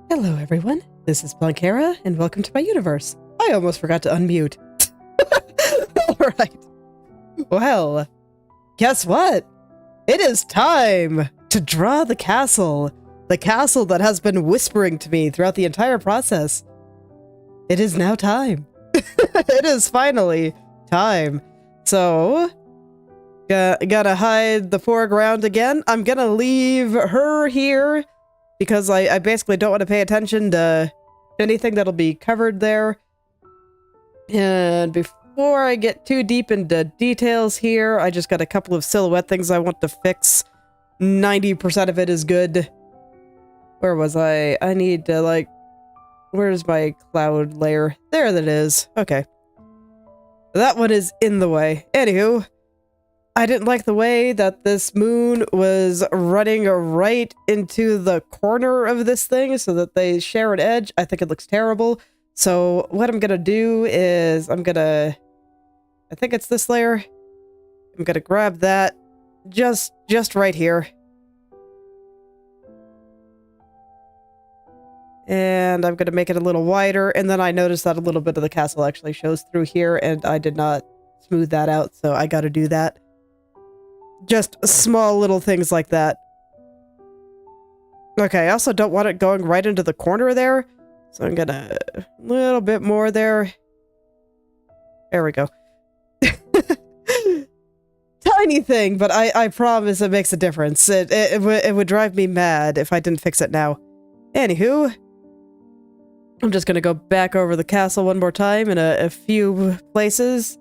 Hello everyone, this is Planckera, and welcome to my universe. I almost forgot to unmute. Alright. Well, guess what? It is time to draw the castle. The castle that has been whispering to me throughout the entire process. It is now time. It is finally time. So, gotta hide the foreground again. I'm gonna leave her here because I basically don't want to pay attention to anything that'll be covered there. And before I get too deep into details here, I just got a couple of silhouette things I want to fix. 90% of it is good. Where was I? I need to, like... Where's my cloud layer? There that is. Okay. That one is in the way. Anywho, I didn't like the way that this moon was running right into the corner of this thing so that they share an edge. I think it looks terrible. So what I'm gonna do is I think it's this layer. I'm gonna grab that just right here. And I'm gonna make it a little wider, and then I noticed that a little bit of the castle actually shows through here, and I did not smooth that out, so I gotta do that. Just small little things like that. Okay, I also don't want it going right into the corner there, so I'm gonna... a little bit more there. There we go. Tiny thing, but I promise it makes a difference. It would drive me mad if I didn't fix it now. Anywho, I'm just gonna go back over the castle one more time in a few places.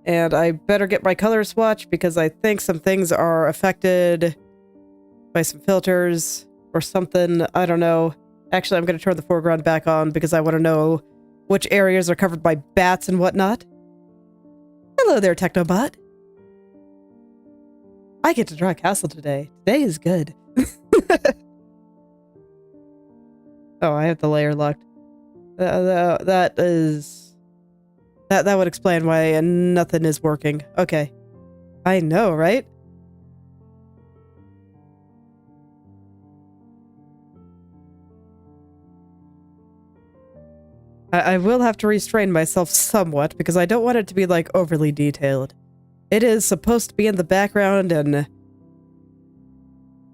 And I better get my color swatch because I think some things are affected by some filters or something. I don't know. Actually, I'm going to turn the foreground back on because I want to know which areas are covered by bats and whatnot. Hello there, Technobot. I get to draw a castle today. Today is good. Oh, I have the layer locked. That would explain why nothing is working. Okay. I know, right? I will have to restrain myself somewhat because I don't want it to be, like, overly detailed. It is supposed to be in the background, and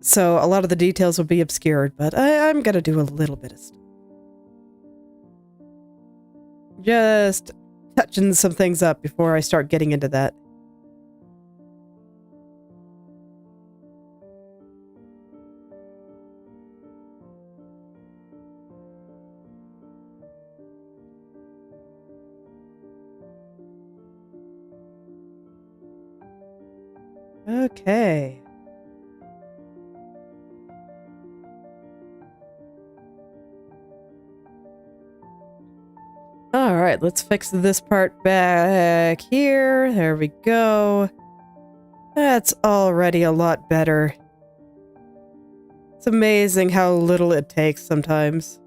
so a lot of the details will be obscured, but I'm gonna do a little bit of stuff. Just touching some things up before I start getting into that. Okay. Alright, let's fix this part back here. There we go. That's already a lot better. It's amazing how little it takes sometimes.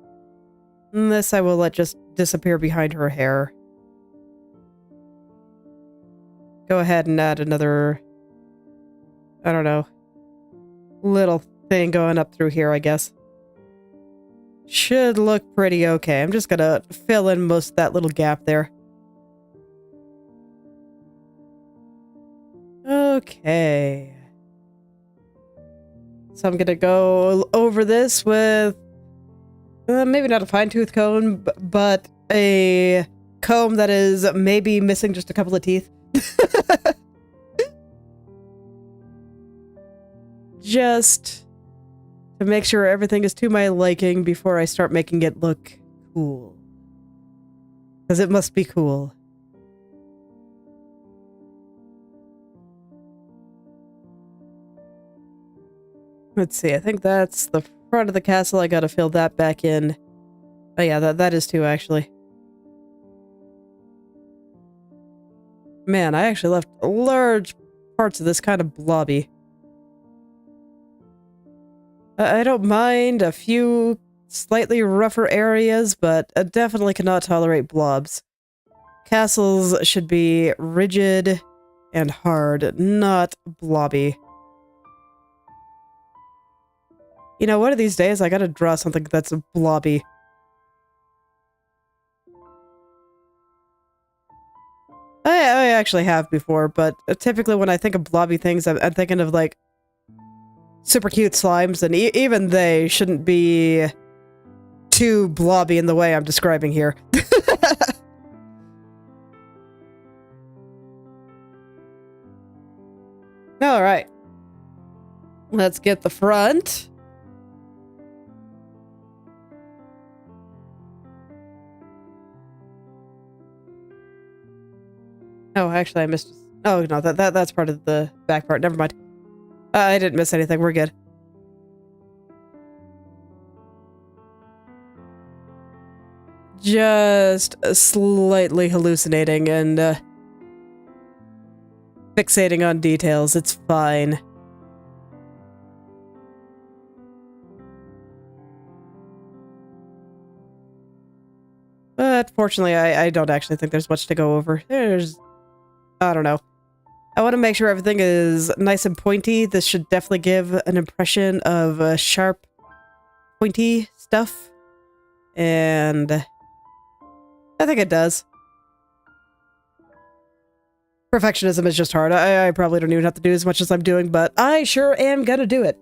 And this I will let just disappear behind her hair. Go ahead and add another... I don't know. Little thing going up through here, I guess. Should look pretty okay. I'm just gonna fill in most of that little gap there. Okay. So I'm gonna go over this with... maybe not a fine-tooth comb, but a comb that is maybe missing just a couple of teeth. Just to make sure everything is to my liking before I start making it look cool. Because it must be cool. Let's see, I think that's the front of the castle. I gotta fill that back in. Oh yeah, that is too, actually. Man, I actually left large parts of this kind of blobby. I don't mind a few slightly rougher areas, but I definitely cannot tolerate blobs. Castles should be rigid and hard, not blobby. You know, one of these days I gotta draw something that's blobby. I actually have before, but typically when I think of blobby things, I'm thinking of like super cute slimes, and even they shouldn't be too blobby in the way I'm describing here. All right. Let's get the front. Oh, actually, I missed. Oh no, that's part of the back part. Never mind. I didn't miss anything. We're good. Just slightly hallucinating and fixating on details. It's fine. But fortunately, I don't actually think there's much to go over. I don't know. I want to make sure everything is nice and pointy. This should definitely give an impression of sharp, pointy stuff. And I think it does. Perfectionism is just hard. I probably don't even have to do as much as I'm doing, but I sure am gonna do it.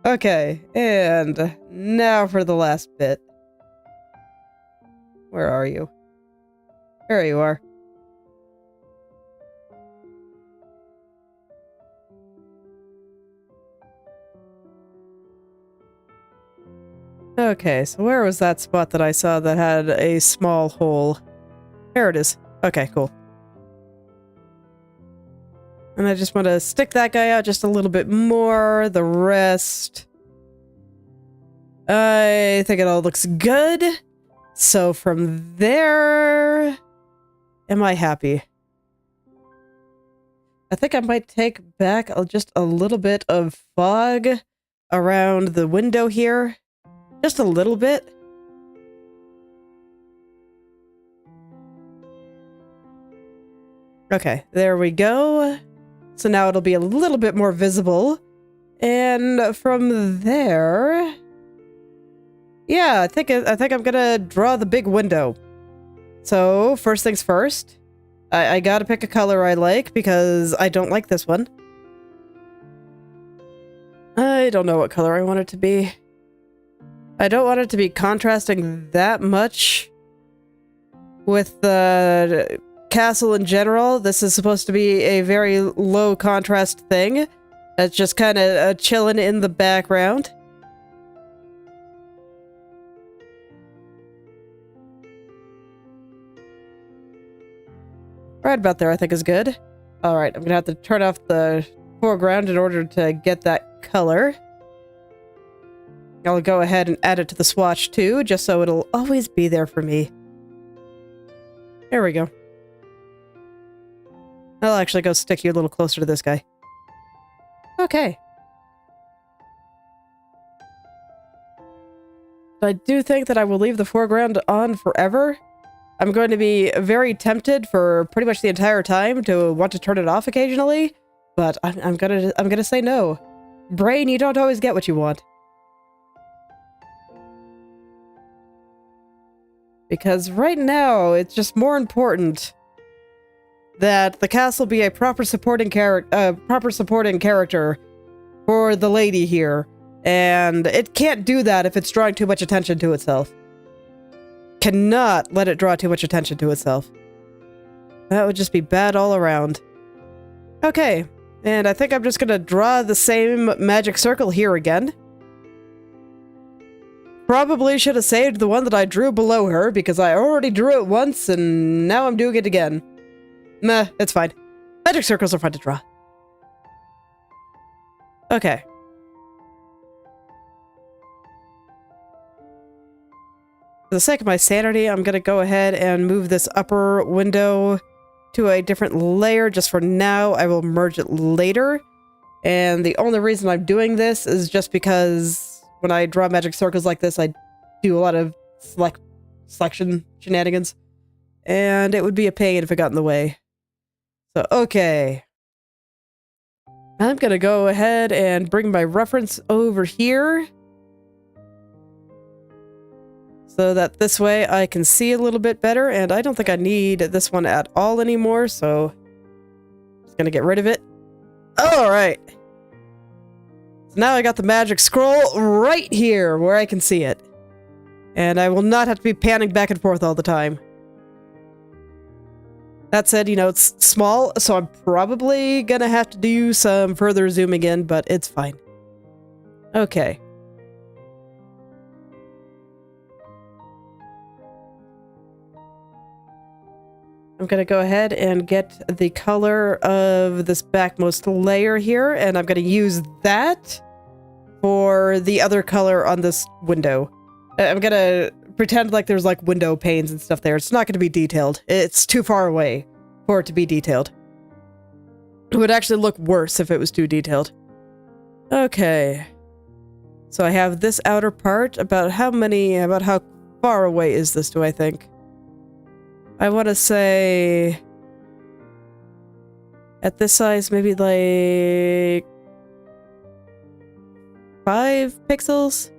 Okay, and now for the last bit. Where are you? There you are. Okay, so where was that spot that I saw that had a small hole? There it is. Okay, cool. And I just want to stick that guy out just a little bit more. The rest, I think it all looks good. So from there, am I happy? I think I might take back just a little bit of fog around the window here. Just a little bit. Okay, there we go. So now it'll be a little bit more visible. And from there... Yeah, I think I'm gonna draw the big window. So, first things first. I gotta pick a color I like, because I don't like this one. I don't know what color I want it to be. I don't want it to be contrasting that much with the castle in general. This is supposed to be a very low contrast thing. That's just kind of chilling in the background. Right about there, I think, is good. Alright, I'm gonna have to turn off the foreground in order to get that color. I'll go ahead and add it to the swatch too, just so it'll always be there for me. There we go. I'll actually go stick you a little closer to this guy. Okay. I do think that I will leave the foreground on forever. I'm going to be very tempted for pretty much the entire time to want to turn it off occasionally, but I'm gonna say no. Brain, you don't always get what you want. Because right now, it's just more important that the castle be a proper supporting character for the lady here, and it can't do that if it's drawing too much attention to itself. Cannot let it draw too much attention to itself. That would just be bad all around. Okay, and I think I'm just gonna draw the same magic circle here again. Probably should have saved the one that I drew below her, because I already drew it once, and now I'm doing it again. Nah, it's fine. Magic circles are fun to draw. Okay. For the sake of my sanity, I'm gonna go ahead and move this upper window to a different layer just for now. I will merge it later. And the only reason I'm doing this is just because when I draw magic circles like this, I do a lot of selection shenanigans. And it would be a pain if it got in the way. So, okay. I'm gonna go ahead and bring my reference over here. so that this way I can see a little bit better, and I don't think I need this one at all anymore, so just gonna get rid of it. Alright. So now I got the magic scroll right here where I can see it. And I will not have to be panning back and forth all the time. That said, you know, it's small, so I'm probably gonna have to do some further zooming in, but it's fine. Okay. I'm gonna go ahead and get the color of this backmost layer here, and I'm gonna use that for the other color on this window. I'm gonna pretend like there's like window panes and stuff there. It's not gonna be detailed. It's too far away for it to be detailed. It would actually look worse if it was too detailed. Okay. So I have this outer part. About how far away is this, do I think? I want to say at this size, maybe like 5 pixels.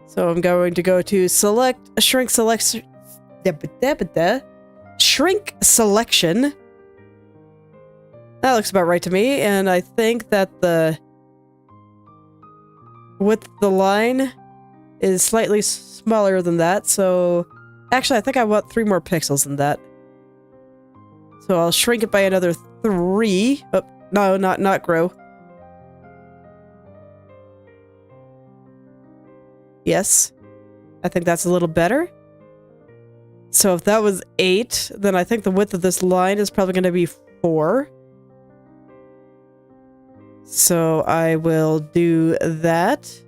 So I'm going to go to shrink selection. That looks about right to me, and I think that the width of the line is slightly smaller than that, so actually I think I want 3 more pixels than that. So I'll shrink it by another 3. Oh, no, not grow. Yes. I think that's a little better. So if that was 8, then I think the width of this line is probably going to be 4. So I will do that.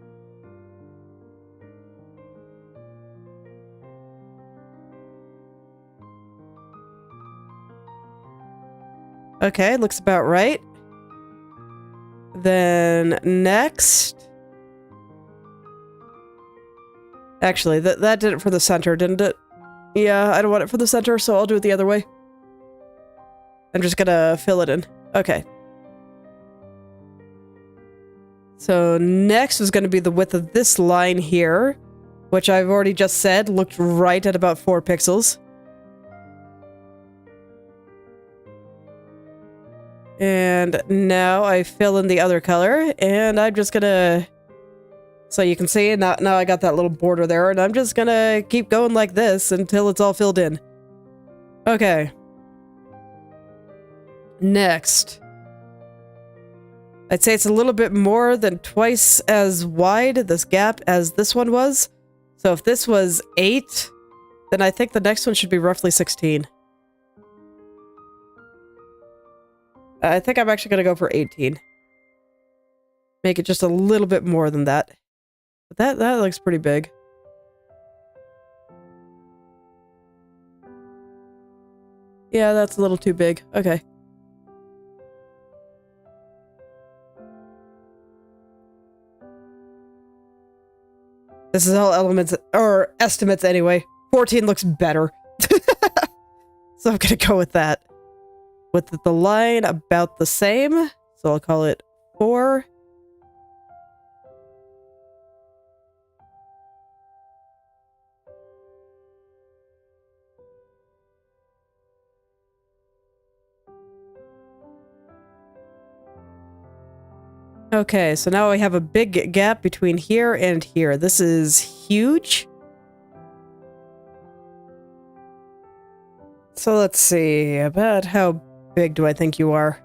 Okay, looks about right. Then next... Actually, that did it for the center, didn't it? Yeah, I don't want it for the center, so I'll do it the other way. I'm just gonna fill it in. Okay. So next is gonna be the width of this line here, which I've already just said looked right at about 4 pixels. And now I fill in the other color, and I'm just gonna... So you can see, now I got that little border there, and I'm just gonna keep going like this until it's all filled in. Okay. Next. I'd say it's a little bit more than twice as wide, this gap, as this one was. So if this was 8, then I think the next one should be roughly 16. I think I'm actually gonna go for 18. Make it just a little bit more than that. But that looks pretty big. Yeah, that's a little too big. Okay. This is all elements, or estimates anyway. 14 looks better. So I'm gonna go with that. With the line about the same. So I'll call it 4. Okay, so now we have a big gap between here and here. This is huge. So let's see, about how big do I think you are?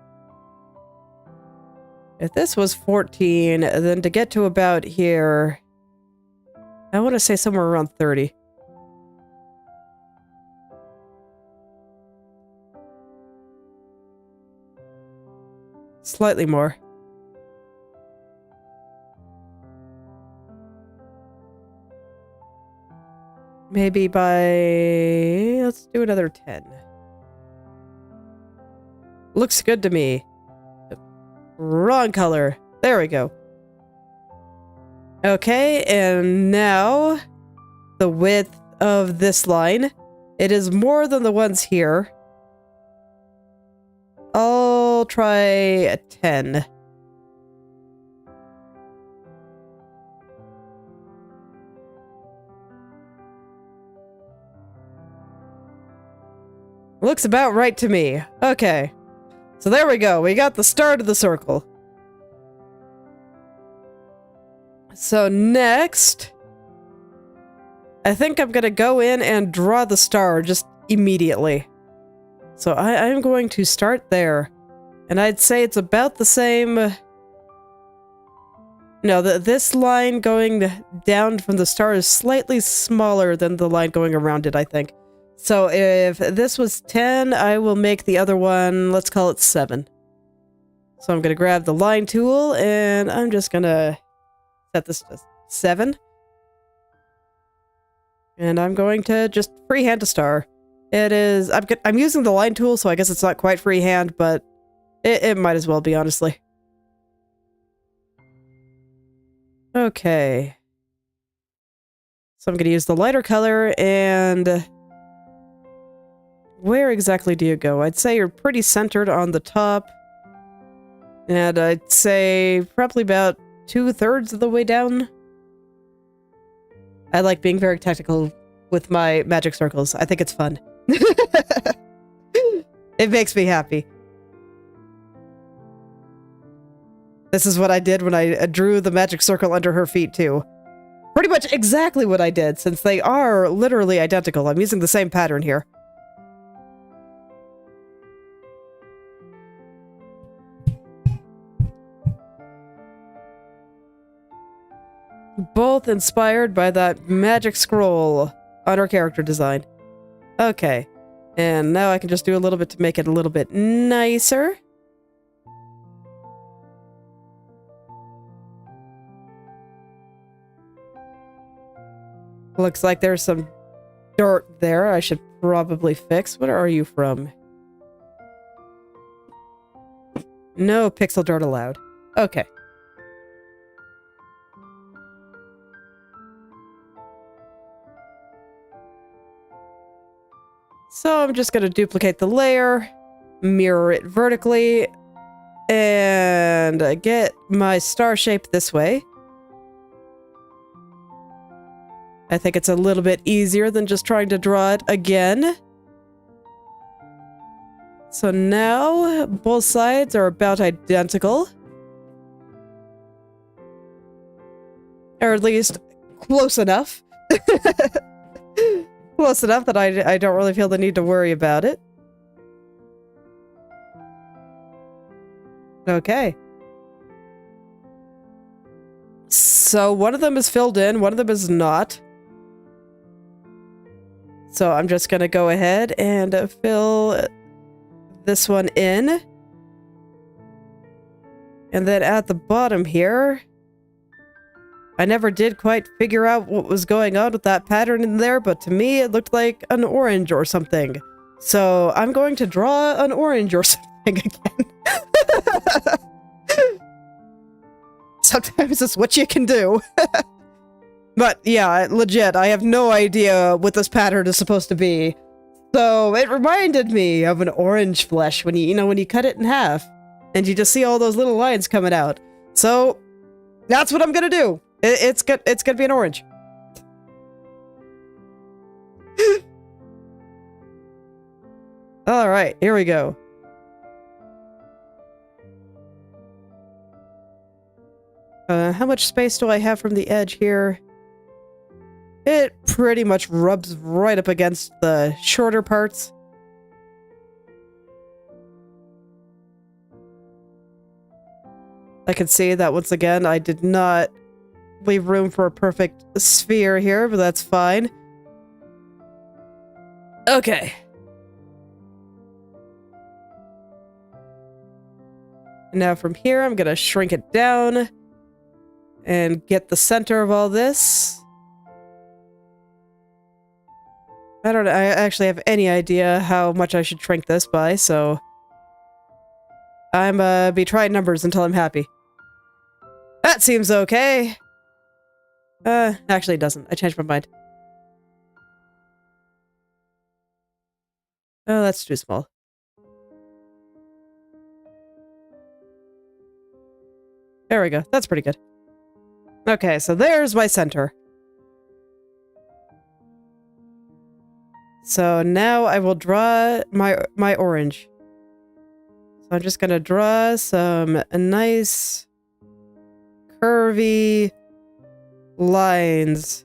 If this was 14, then to get to about here, I want to say somewhere around 30. Slightly more. Maybe by... let's do another 10. Looks good to me. Wrong color. There we go. Okay, and now the width of this line. It is more than the ones here. I'll try a 10. Looks about right to me. Okay. So there we go. We got the start of the circle. So next, I think I'm going to go in and draw the star just immediately. So I'm going to start there. And I'd say it's about the same... No, this line going down from the star is slightly smaller than the line going around it, I think. So if this was 10, I will make the other one, let's call it 7. So I'm going to grab the line tool, and I'm just going to set this to 7. And I'm going to just freehand a star. It is... I'm using the line tool, so I guess it's not quite freehand, but it might as well be, honestly. Okay. So I'm going to use the lighter color, and... Where exactly do you go? I'd say you're pretty centered on the top. And I'd say probably about 2/3 of the way down. I like being very technical with my magic circles. I think it's fun. It makes me happy. This is what I did when I drew the magic circle under her feet, too. Pretty much exactly what I did, since they are literally identical. I'm using the same pattern here. Both inspired by that magic scroll on our character design. Okay. And now I can just do a little bit to make it a little bit nicer. Looks like there's some dirt there I should probably fix. What are you from? No pixel dirt allowed. Okay. So I'm just going to duplicate the layer, mirror it vertically, and get my star shape this way. I think it's a little bit easier than just trying to draw it again. So now both sides are about identical. Or at least close enough. Close enough that I don't really feel the need to worry about it. Okay. So one of them is filled in, one of them is not. So I'm just going to go ahead and fill this one in. And then at the bottom here, I never did quite figure out what was going on with that pattern in there, but to me it looked like an orange or something. So I'm going to draw an orange or something again. Sometimes it's what you can do. But yeah, legit, I have no idea what this pattern is supposed to be. So it reminded me of an orange flesh when when you cut it in half. And you just see all those little lines coming out. So that's what I'm gonna do. It's gonna be an orange. Alright, here we go. How much space do I have from the edge here? It pretty much rubs right up against the shorter parts. I can see that once again, I did not leave room for a perfect sphere here, but that's fine. Okay. Now from here, I'm gonna shrink it down and get the center of all this. I don't actually have any idea how much I should shrink this by, so I'm be trying numbers until I'm happy. That seems okay. Actually it doesn't. I changed my mind. Oh, that's too small. There we go. That's pretty good. Okay, so there's my center. So now I will draw my orange. So I'm just gonna draw some nice curvy lines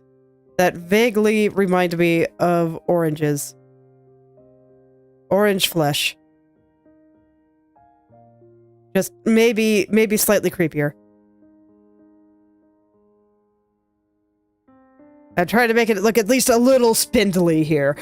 that vaguely remind me of oranges. Orange flesh. Just maybe slightly creepier. I try to make it look at least a little spindly here.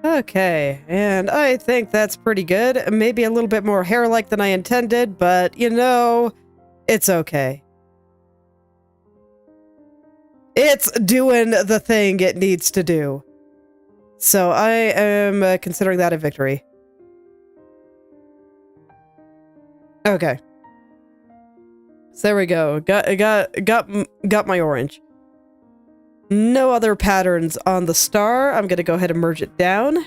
Okay, and I think that's pretty good. Maybe a little bit more hair-like than I intended, but, you know, it's okay. It's doing the thing it needs to do. So I am considering that a victory. Okay. So there we go. Got my orange. No other patterns on the star. I'm gonna go ahead and merge it down.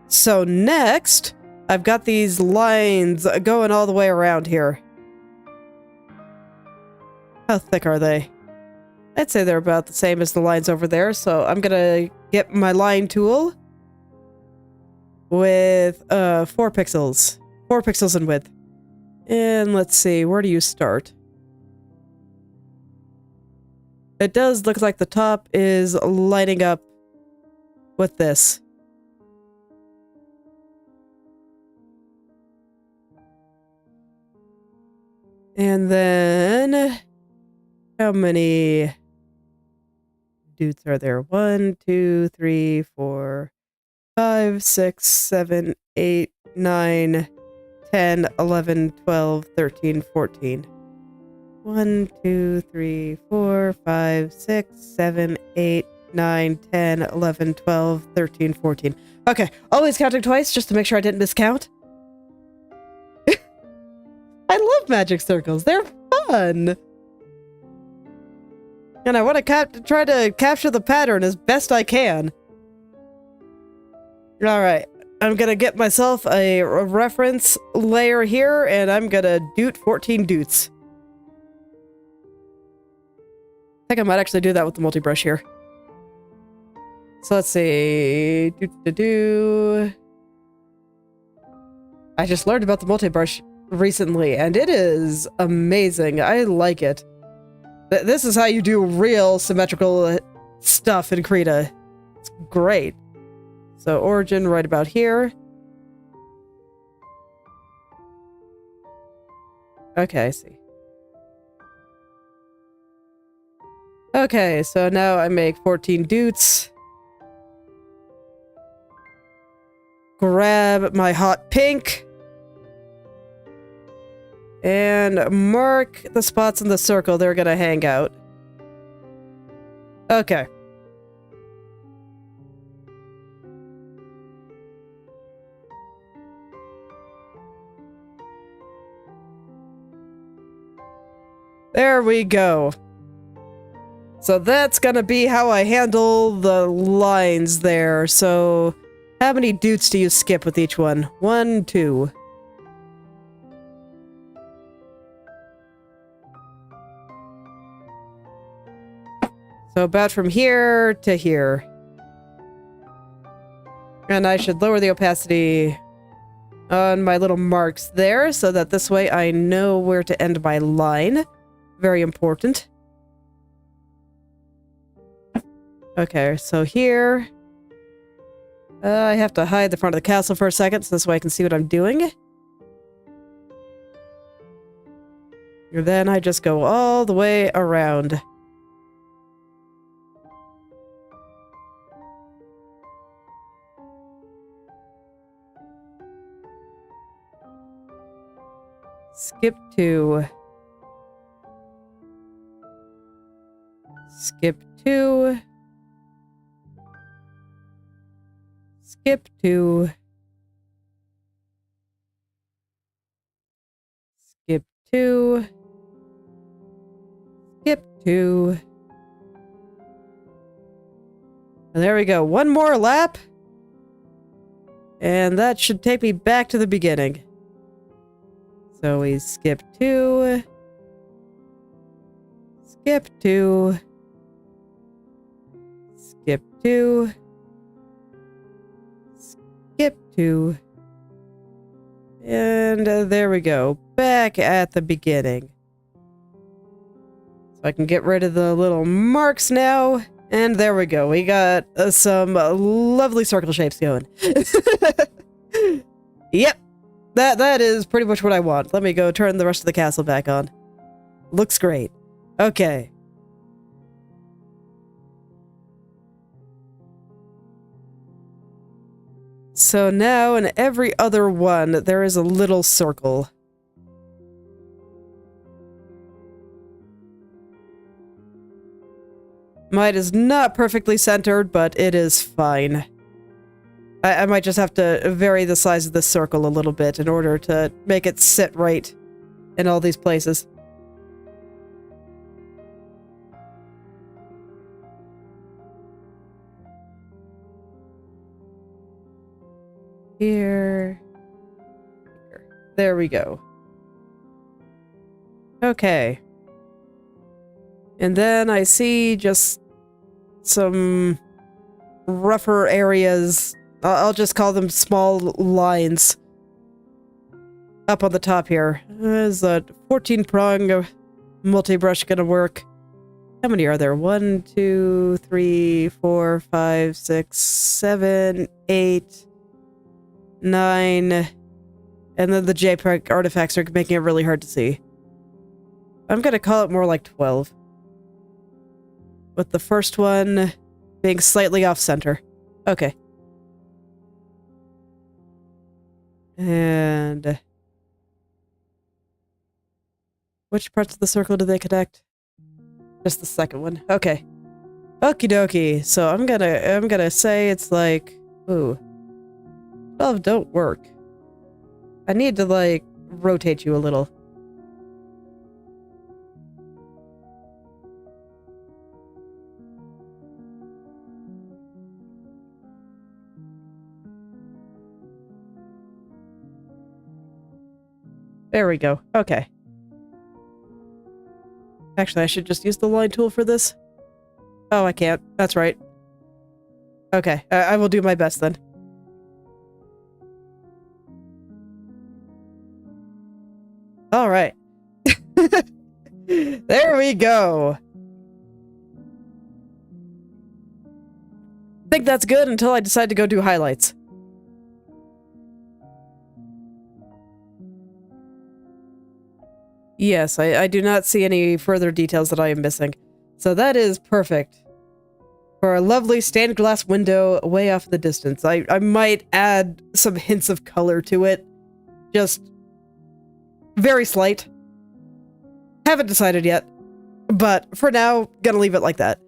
So next, I've got these lines going all the way around here. How thick are they? I'd say they're about the same as the lines over there, so I'm gonna get my line tool with 4 pixels. 4 pixels in width. And let's see, where do you start? It does look like the top is lighting up with this. And then, how many dudes are there? 1, 2, 3, 4, 5, 6, 7, 8, 9, 10, 11, 12, 13, 14. 1, 2, 3, 4, 5, 6, 7, 8, 9, 10, 11, 12, 13, 14. Okay, always counting twice just to make sure I didn't miscount. I love magic circles. They're fun. And I want to try to capture the pattern as best I can. Alright, I'm gonna get myself a reference layer here, and I'm gonna doot 14 doots. I think I might actually do that with the multi-brush here. So let's see. I just learned about the multi-brush recently, and it is amazing. I like it. This is how you do real symmetrical stuff in Krita. It's great. So origin right about here. Okay, I see. Okay, so now I make 14 doots. Grab my hot pink. And mark the spots in the circle they're gonna hang out. Okay. There we go. So that's gonna be how I handle the lines there. So how many doots do you skip with each one? 1, 2. So about from here to here. And I should lower the opacity on my little marks there so that this way I know where to end my line. Very important. Okay, so here... I have to hide the front of the castle for a second so this way I can see what I'm doing. And then I just go all the way around. Skip 2. Skip 2. Skip 2. 2. Skip 2. And there we go. One more lap. And that should take me back to the beginning. So we skip 2. Skip 2. Skip 2. Skip 2. And there we go. Back at the beginning. So I can get rid of the little marks now. And there we go. We got some lovely circle shapes going. Yep. That is pretty much what I want. Let me go turn the rest of the castle back on. Looks great. Okay. So now in every other one, there is a little circle. Mine is not perfectly centered, but it is fine. I might just have to vary the size of the circle a little bit in order to make it sit right in all these places. Here. There we go. Okay. And then I see just some rougher areas. I'll just call them small lines. Up on the top here. Is a 14-prong multi-brush gonna work? How many are there? 1, 2, 3, 4, 5, 6, 7, 8, 9. And then the JPEG artifacts are making it really hard to see. I'm gonna call it more like 12. With the first one being slightly off-center. Okay. And... which parts of the circle do they connect? Just the second one. Okay. Okie dokie. So I'm gonna say it's like... ooh. 12 don't work. I need to, like, rotate you a little. There we go. Okay. Actually, I should just use the line tool for this. Oh, I can't. That's right. Okay, I will do my best then. All right. There we go. I think that's good until I decide to go do highlights. Yes, I do not see any further details that I am missing. So that is perfect. For a lovely stained glass window way off in the distance. I might add some hints of color to it. Just very slight. Haven't decided yet. But for now, gonna leave it like that.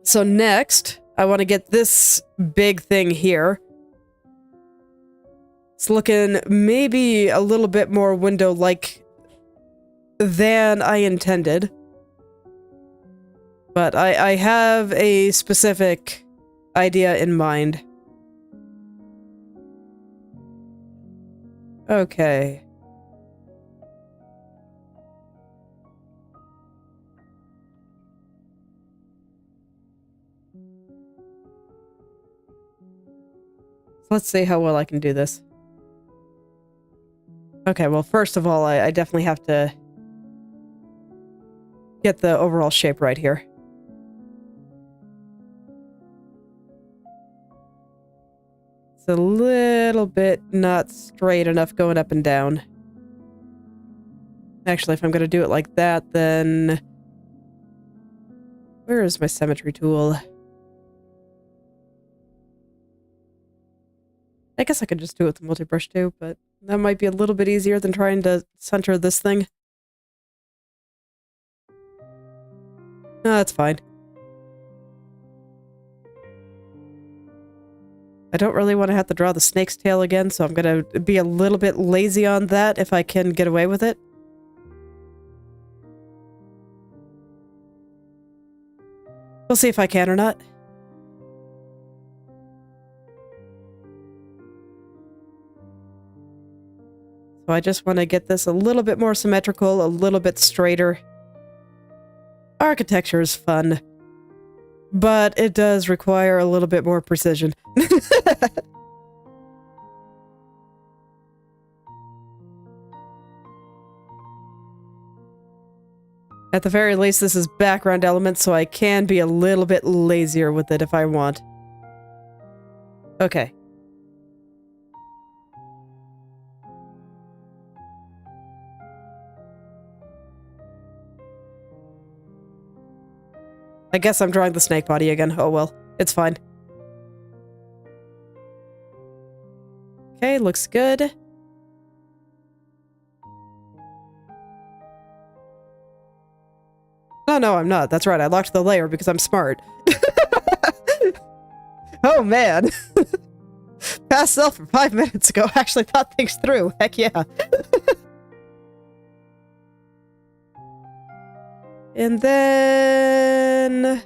So next, I want to get this big thing here. It's looking maybe a little bit more window-like than I intended. But I have a specific idea in mind. Okay. Let's see how well I can do this. Okay, well, first of all, I definitely have to get the overall shape right here. It's a little bit not straight enough going up and down. Actually, if I'm going to do it like that, then... where is my symmetry tool? I guess I could just do it with the multi-brush too, but that might be a little bit easier than trying to center this thing. No, that's fine. I don't really want to have to draw the snake's tail again, so I'm going to be a little bit lazy on that if I can get away with it. We'll see if I can or not. So I just want to get this a little bit more symmetrical, a little bit straighter. Architecture is fun, but it does require a little bit more precision. At the very least, this is background elements, so I can be a little bit lazier with it if I want. Okay. I guess I'm drawing the snake body again. Oh well, it's fine. Okay, looks good. Oh, no, I'm not. That's right. I locked the layer because I'm smart. Oh, man. Past self from 5 minutes ago. Actually thought things through. Heck yeah. And then...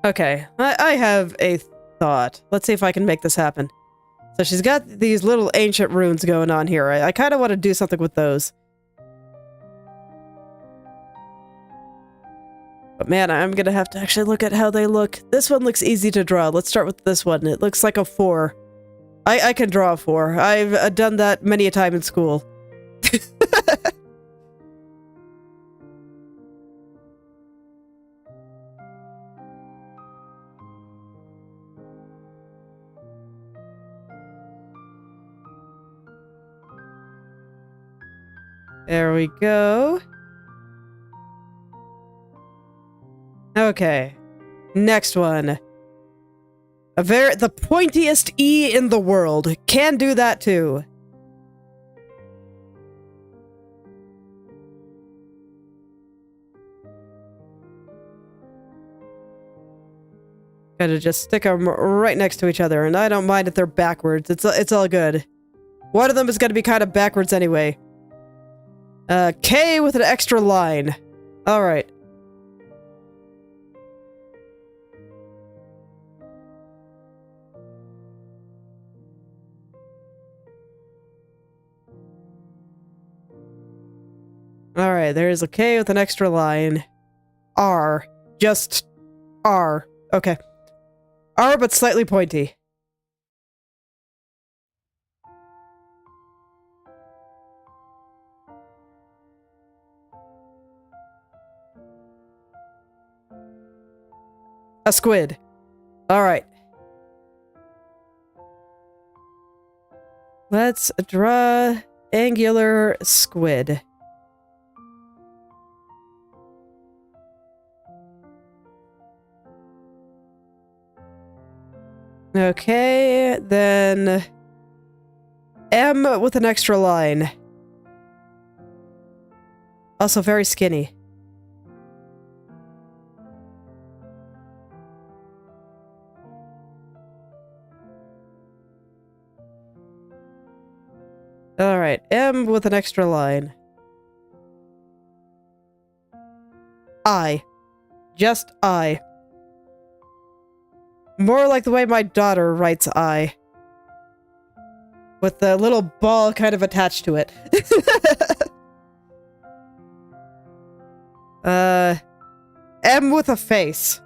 Okay, I have a thought. Let's see if I can make this happen. So she's got these little ancient runes going on here. I kind of want to do something with those. But man, I'm going to have to actually look at how they look. This one looks easy to draw. Let's start with this one. It looks like a 4. I can draw a 4. I've done that many a time in school. There we go. Okay. Next one. The pointiest E in the world. Can do that too. Gotta just stick them right next to each other, and I don't mind if they're backwards. It's all good. One of them is gonna be kind of backwards anyway. K with an extra line. Alright. Alright, there's a K with an extra line. R. Just R. Okay. R, but slightly pointy. A squid. Alright. Let's draw angular squid. Okay, then M with an extra line. Also very skinny. Alright, M with an extra line. I. Just I. More like the way my daughter writes I. With the little ball kind of attached to it. M with a face.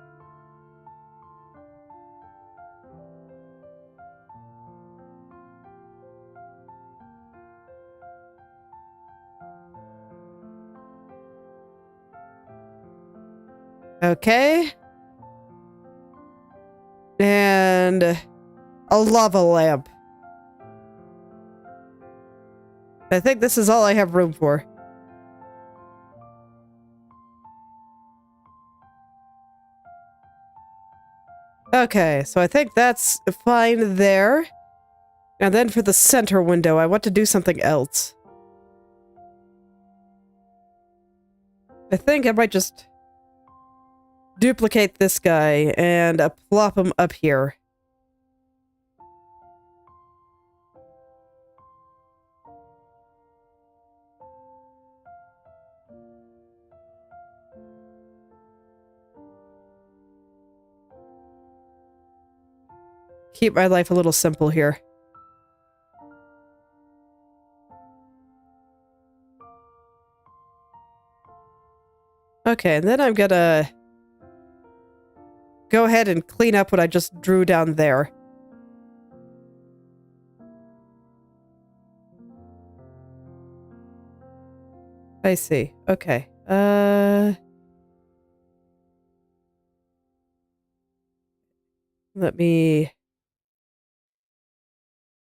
Okay. And a lava lamp. I think this is all I have room for. Okay, so I think that's fine there. And then for the center window, I want to do something else. I think I might just duplicate this guy and plop him up here. Keep my life a little simple here. Okay, and then I'm gonna go ahead and clean up what I just drew down there. I see. Okay. Let me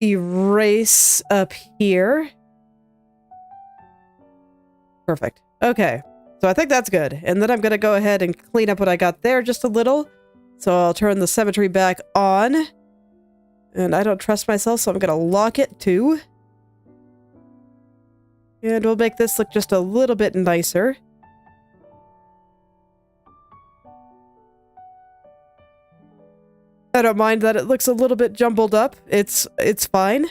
erase up here. Perfect. Okay. So I think that's good. And then I'm going to go ahead and clean up what I got there just a little. So I'll turn the symmetry back on. And I don't trust myself, so I'm going to lock it too. And we'll make this look just a little bit nicer. I don't mind that it looks a little bit jumbled up. It's fine.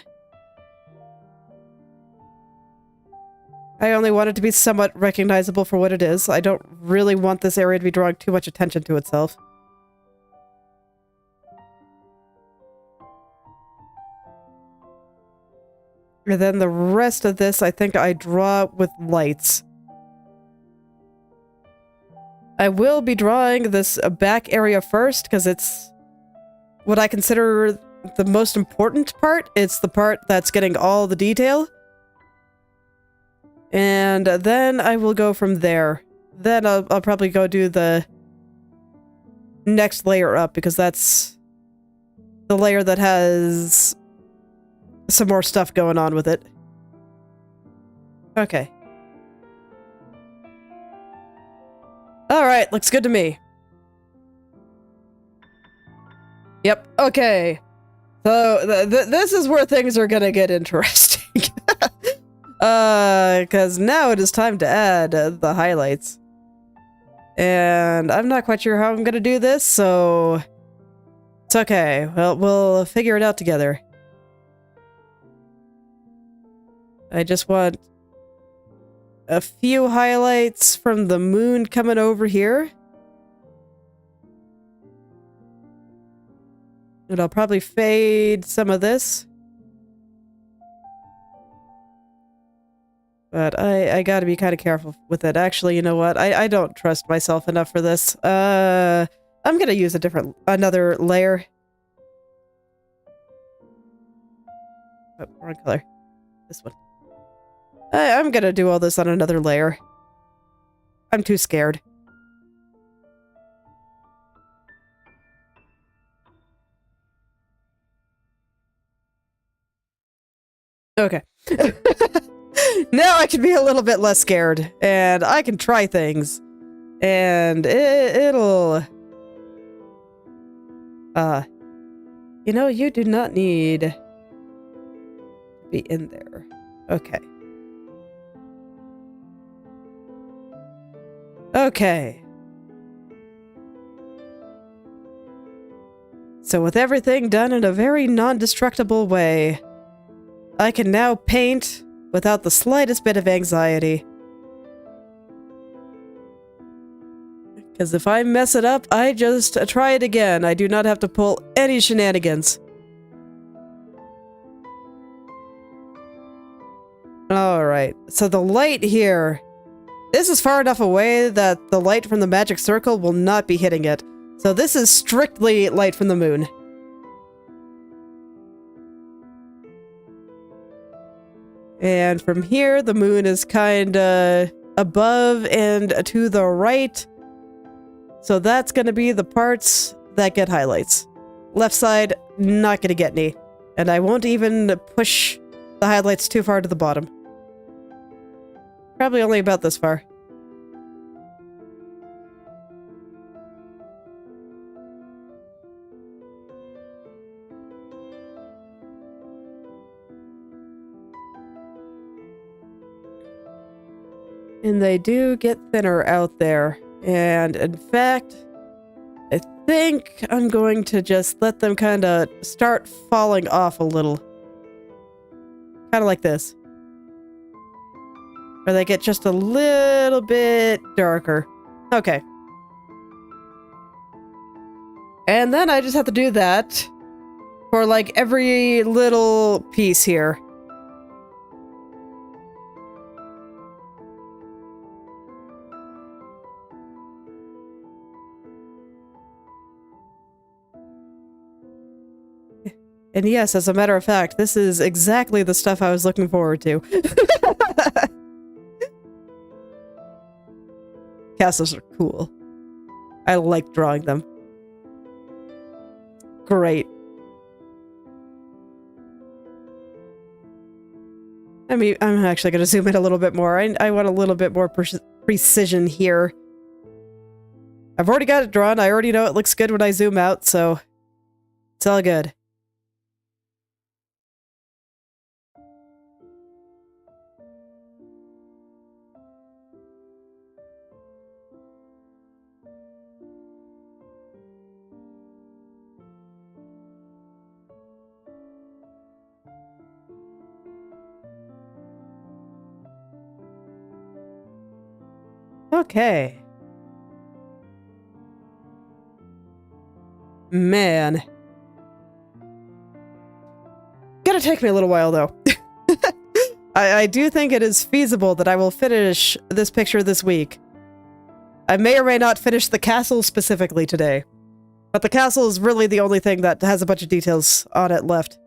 I only want it to be somewhat recognizable for what it is. I don't really want this area to be drawing too much attention to itself. And then the rest of this, I think I draw with lights. I will be drawing this back area first, because it's what I consider the most important part. It's the part that's getting all the detail. And then I will go from there. Then I'll probably go do the next layer up, because that's the layer that has some more stuff going on with it. Okay. Alright, looks good to me. Yep, okay. So, this is where things are gonna get interesting. Because now it is time to add the highlights. And I'm not quite sure how I'm gonna do this, so it's okay. Well, we'll figure it out together. I just want a few highlights from the moon coming over here. And I'll probably fade some of this. But I gotta be kind of careful with it. Actually, you know what? I don't trust myself enough for this. I'm gonna use another layer. Oh, wrong color. This one. I'm gonna do all this on another layer. I'm too scared. Okay. Now I can be a little bit less scared, and I can try things, and it'll... You know, you do not need to be in there. Okay. Okay. So with everything done in a very non-destructible way, I can now paint without the slightest bit of anxiety. Because if I mess it up, I just try it again. I do not have to pull any shenanigans. Alright, so the light here... This is far enough away that the light from the magic circle will not be hitting it. So this is strictly light from the moon. And from here, the moon is kinda above and to the right. So that's gonna be the parts that get highlights. Left side, not gonna get any. And I won't even push the highlights too far to the bottom. Probably only about this far. And they do get thinner out there. And in fact, think I'm going to just let them kind of start falling off a little. Kind of like this. Where they get just a little bit darker. Okay. And then I just have to do that for like every little piece here. And yes, as a matter of fact, this is exactly the stuff I was looking forward to. Castles are cool. I like drawing them. Great. I mean, I'm actually going to zoom in a little bit more. I want a little bit more precision here. I've already got it drawn. I already know it looks good when I zoom out, so it's all good. Okay. Man. Gonna take me a little while, though. I do think it is feasible that I will finish this picture this week. I may or may not finish the castle specifically today. But the castle is really the only thing that has a bunch of details on it left.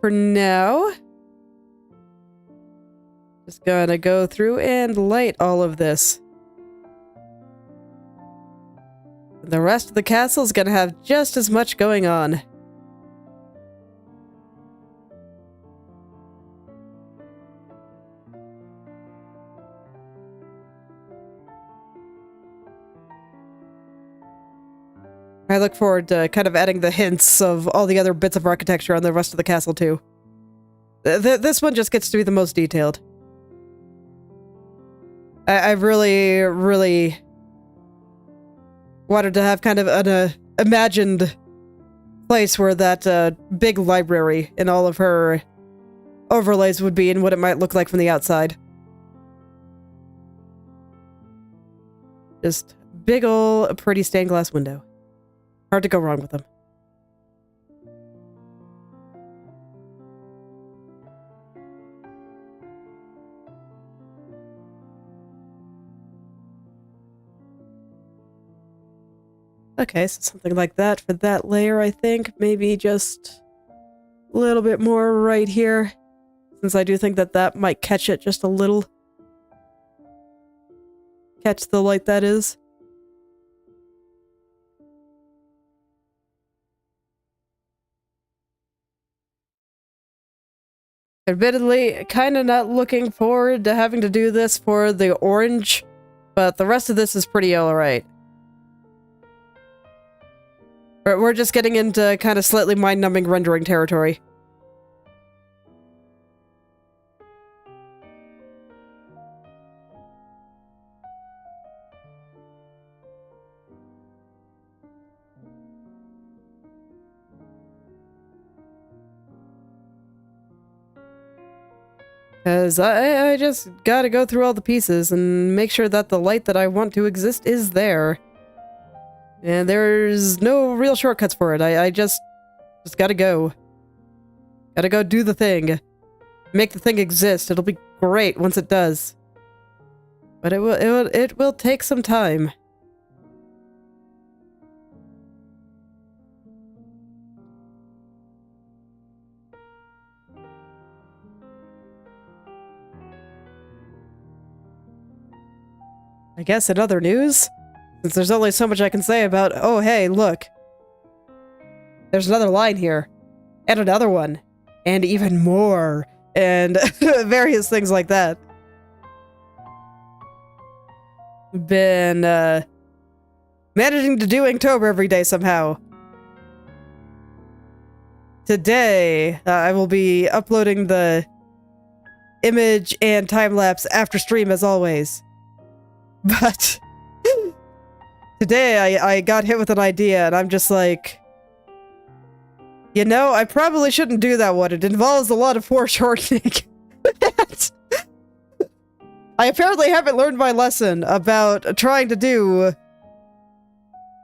For now, just gonna go through and light all of this. The rest of the castle is gonna have just as much going on. I look forward to kind of adding the hints of all the other bits of architecture on the rest of the castle, too. This one just gets to be the most detailed. I really, really wanted to have kind of an imagined place where that big library and all of her overlays would be and what it might look like from the outside. Just big ol' pretty stained glass window. Hard to go wrong with them. Okay, so something like that for that layer, I think. Maybe just a little bit more right here, since I do think that that might catch it just a little. Catch the light, that is. Admittedly, kind of not looking forward to having to do this for the orange, but the rest of this is pretty alright. We're just getting into kind of slightly mind-numbing rendering territory. Because I just gotta go through all the pieces and make sure that the light that I want to exist is there. And there's no real shortcuts for it. I just gotta go. Gotta go do the thing. Make the thing exist. It'll be great once it does. But it will take some time. I guess in other news, since there's only so much I can say about, oh hey, look. There's another line here. And another one. And even more. And various things like that. Been, managing to do Inktober every day somehow. Today, I will be uploading the image and time-lapse after stream as always. But today I got hit with an idea and I'm just like, you know, I probably shouldn't do that one. It involves a lot of foreshortening. I apparently haven't learned my lesson about trying to do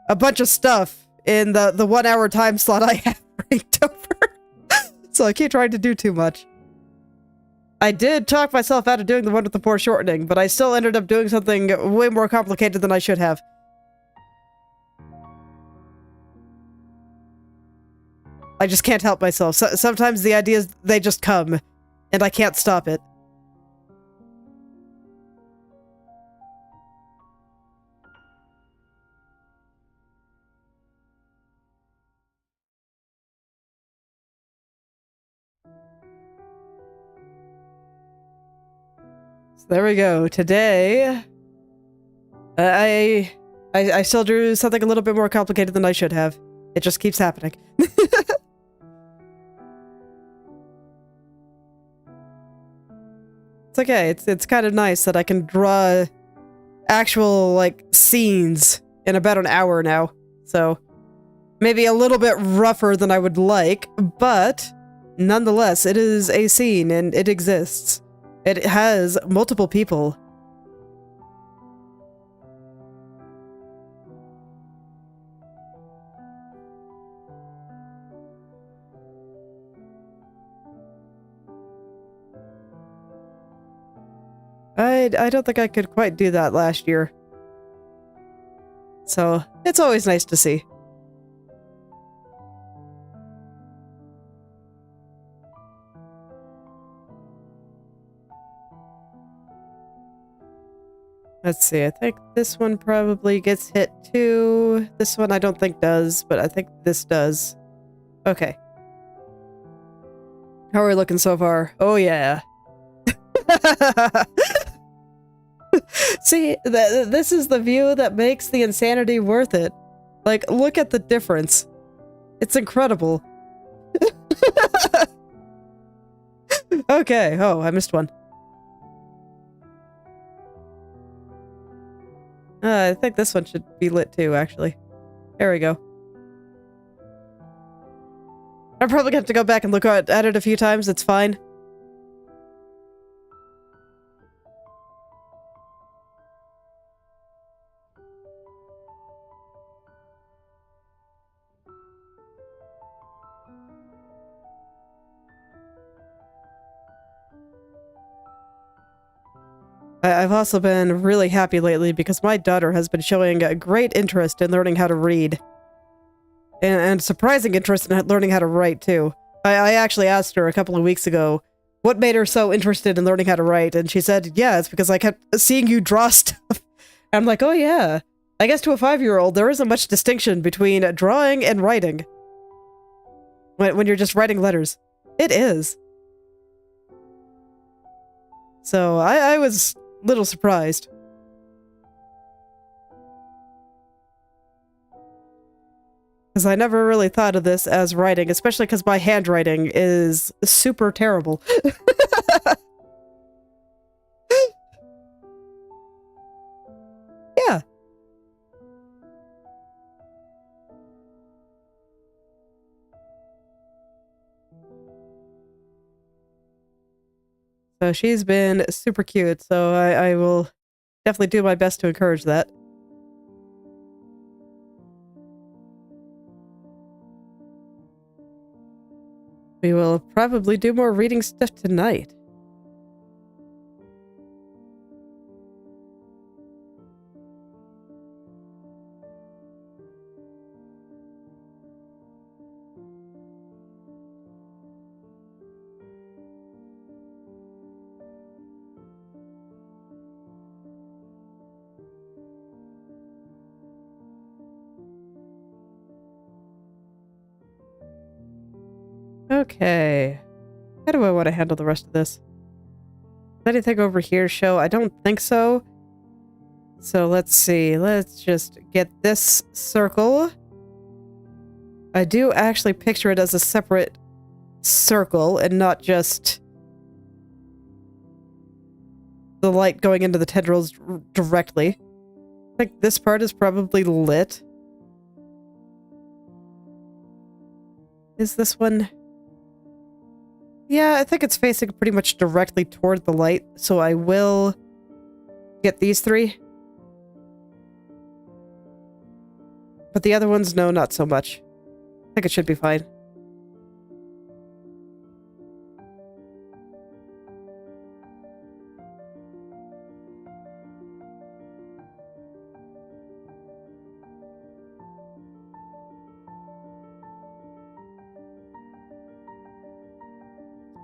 a bunch of stuff in the 1 hour time slot I have ranked over. So I keep trying to do too much. I did talk myself out of doing the one with the foreshortening, but I still ended up doing something way more complicated than I should have. I just can't help myself. Sometimes the ideas, they just come, and I can't stop it. So there we go. Today, I still drew something a little bit more complicated than I should have. It just keeps happening. It's okay. It's kind of nice that I can draw actual, like, scenes in about an hour now. So, maybe a little bit rougher than I would like, but nonetheless, it is a scene and it exists. It has multiple people. I don't think I could quite do that last year. So, it's always nice to see. Let's see, I think this one probably gets hit too. This one I don't think does, but I think this does. Okay. How are we looking so far? Oh yeah. See, this is the view that makes the insanity worth it. Like, look at the difference. It's incredible. Okay, oh, I missed one. I think this one should be lit too, actually. There we go. I'm probably going to have to go back and look at it a few times, it's fine. I've also been really happy lately because my daughter has been showing a great interest in learning how to read. And surprising interest in learning how to write, too. I actually asked her a couple of weeks ago what made her so interested in learning how to write, and she said, yeah, it's because I kept seeing you draw stuff. And I'm like, oh yeah. I guess to a 5-year-old, there isn't much distinction between drawing and writing. When you're just writing letters. It is. So, I was a little surprised. Because I never really thought of this as writing, especially because my handwriting is super terrible. Yeah. So she's been super cute, so I will definitely do my best to encourage that. We will probably do more reading stuff tonight. Okay. How do I want to handle the rest of this? Does anything over here show? I don't think so. So let's see. Let's just get this circle. I do actually picture it as a separate circle and not just the light going into the tendrils directly. I think this part is probably lit. Is this one? Yeah, I think it's facing pretty much directly toward the light, so I will get these three. But the other ones, no, not so much. I think it should be fine.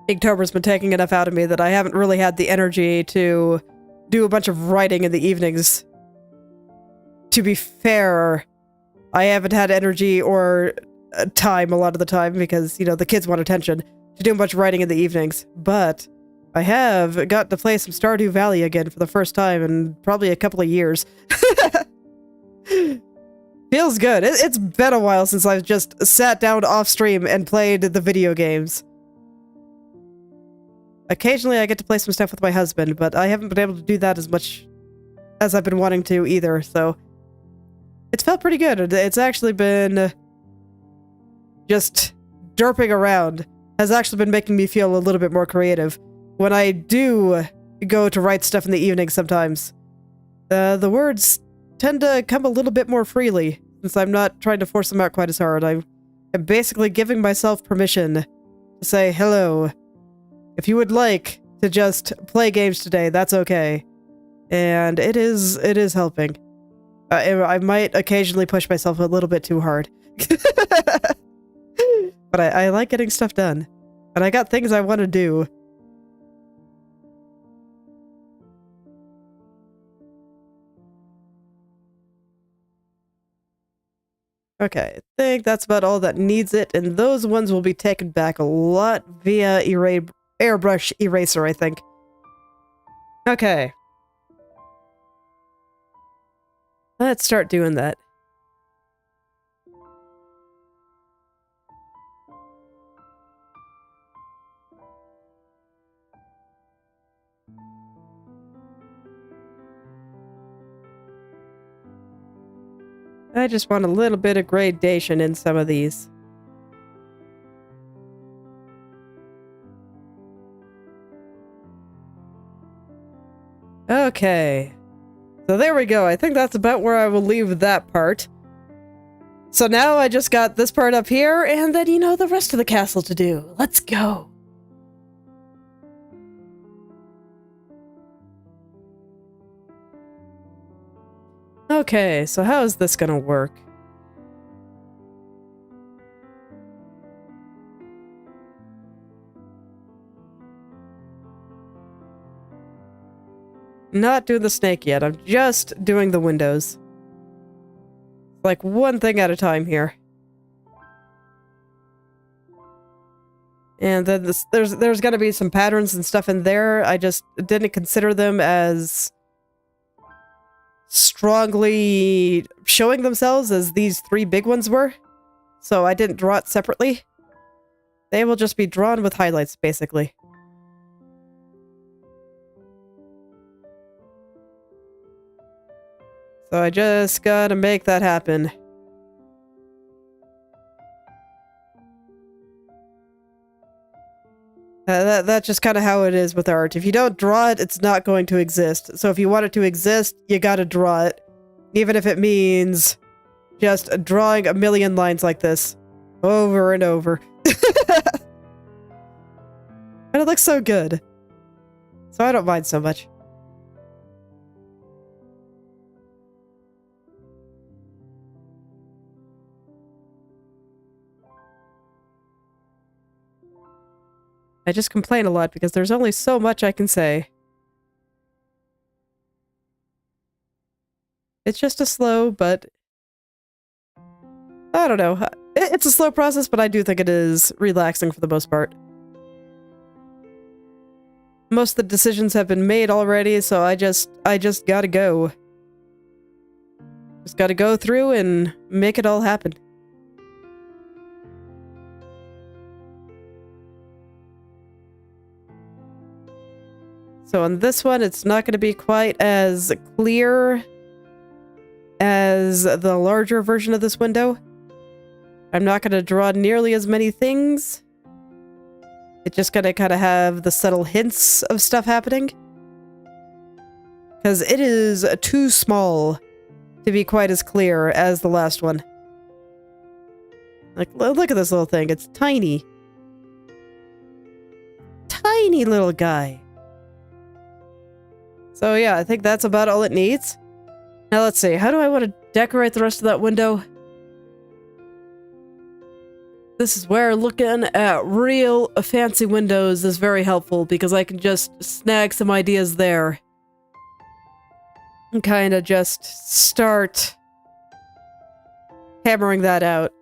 Inktober's been taking enough out of me that I haven't really had the energy to do a bunch of writing in the evenings. To be fair, I haven't had energy or time a lot of the time because, you know, the kids want attention to do much writing in the evenings. But I have got to play some Stardew Valley again for the first time in probably a couple of years. Feels good. It's been a while since I've just sat down off stream and played the video games. Occasionally I get to play some stuff with my husband, but I haven't been able to do that as much as I've been wanting to either, so it's felt pretty good. It's actually been just derping around has actually been making me feel a little bit more creative. When I do go to write stuff in the evening sometimes, the words tend to come a little bit more freely, since I'm not trying to force them out quite as hard. I'm basically giving myself permission to say, hello, if you would like to just play games today, that's okay. And it is helping. I might occasionally push myself a little bit too hard. But I like getting stuff done. And I got things I want to do. Okay, I think that's about all that needs it, and those ones will be taken back a lot via airbrush eraser, I think. Okay. Let's start doing that. I just want a little bit of gradation in some of these. Okay. So there we go. I think that's about where I will leave that part. So now I just got this part up here, and then, you know, the rest of the castle to do. Let's go. Okay, so how is this gonna work? Not doing the snake yet, I'm just doing the windows. Like one thing at a time here. And then there's gonna be some patterns and stuff in there. I just didn't consider them as strongly showing themselves as these three big ones were. So I didn't draw it separately. They will just be drawn with highlights, basically. So I just gotta make that happen. That's just kind of how it is with art. If you don't draw it, it's not going to exist. So if you want it to exist, you gotta draw it. Even if it means just drawing a million lines like this. Over and over. And it looks so good. So I don't mind so much. I just complain a lot because there's only so much I can say. It's just a slow, but I don't know. It's a slow process, but I do think it is relaxing for the most part. Most of the decisions have been made already, so I just gotta go. Just gotta go through and make it all happen. So on this one, it's not going to be quite as clear as the larger version of this window. I'm not going to draw nearly as many things. It's just going to kind of have the subtle hints of stuff happening. Because it is too small to be quite as clear as the last one. Like, look at this little thing. It's tiny. Tiny little guy. So yeah, I think that's about all it needs. Now let's see. How do I want to decorate the rest of that window? This is where looking at real fancy windows is very helpful because I can just snag some ideas there. And kind of just start hammering that out.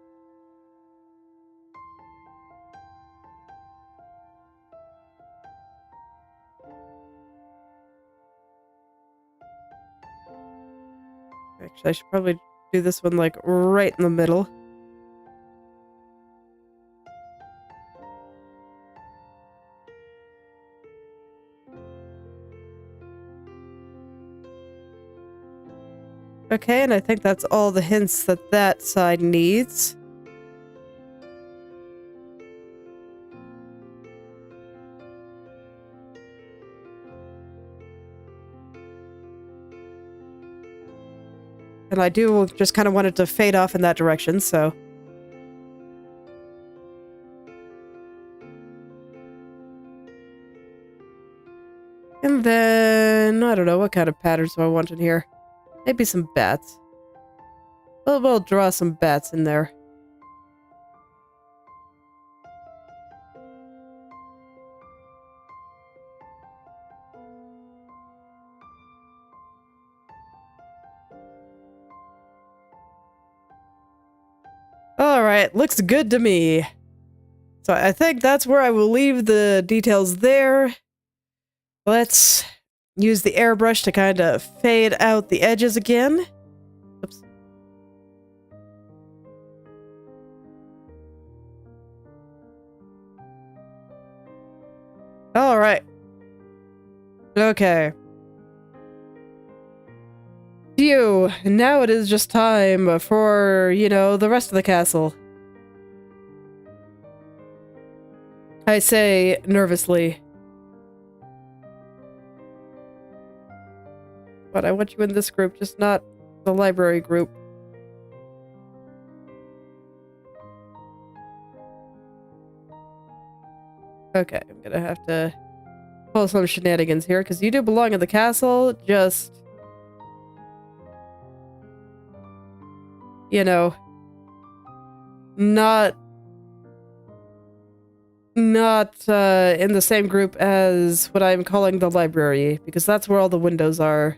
Actually, I should probably do this one like right in the middle. Okay, and I think that's all the hints that that side needs. And I do just kind of want it to fade off in that direction, so... And then... I don't know, what kind of patterns do I want in here? Maybe some bats. We'll draw some bats in there. Alright, looks good to me. So I think that's where I will leave the details there. Let's use the airbrush to kind of fade out the edges again. Oops. Alright. Okay. Phew, now it is just time for, you know, the rest of the castle. I say nervously. But I want you in this group, just not the library group. Okay, I'm gonna have to pull some shenanigans here, because you do belong in the castle, just... You know... Not in the same group as what I'm calling the library, because that's where all the windows are.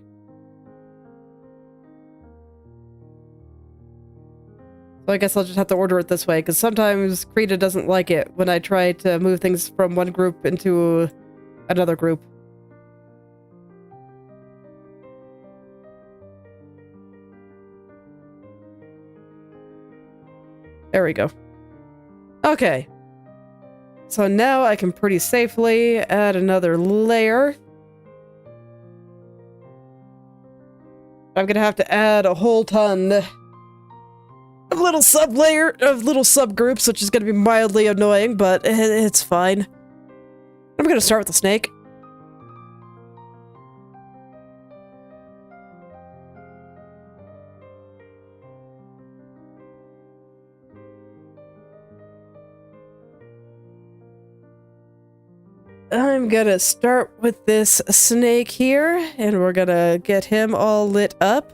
So I guess I'll just have to order it this way, because sometimes Krita doesn't like it when I try to move things from one group into another group. There we go. Okay. So now I can pretty safely add another layer. I'm gonna have to add a whole ton of little subgroups, which is gonna be mildly annoying, but it's fine. I'm gonna start with the snake. I'm gonna start with this snake here, and we're gonna get him all lit up.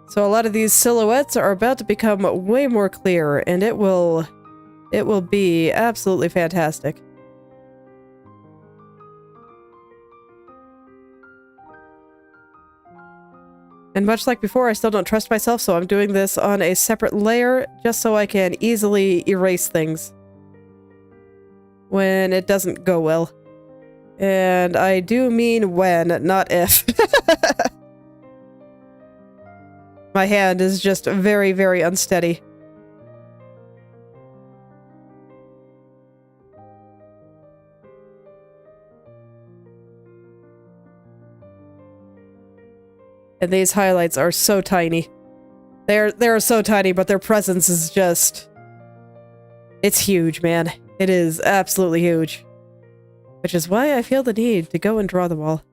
So a lot of these silhouettes are about to become way more clear, and it will be absolutely fantastic. And much like before, I still don't trust myself, so I'm doing this on a separate layer just so I can easily erase things when it doesn't go well. And I do mean when, not if. My hand is just very, very unsteady. And these highlights are so tiny. They're so tiny, but their presence is just... It's huge, man. It is absolutely huge. Which is why I feel the need to go and draw them all.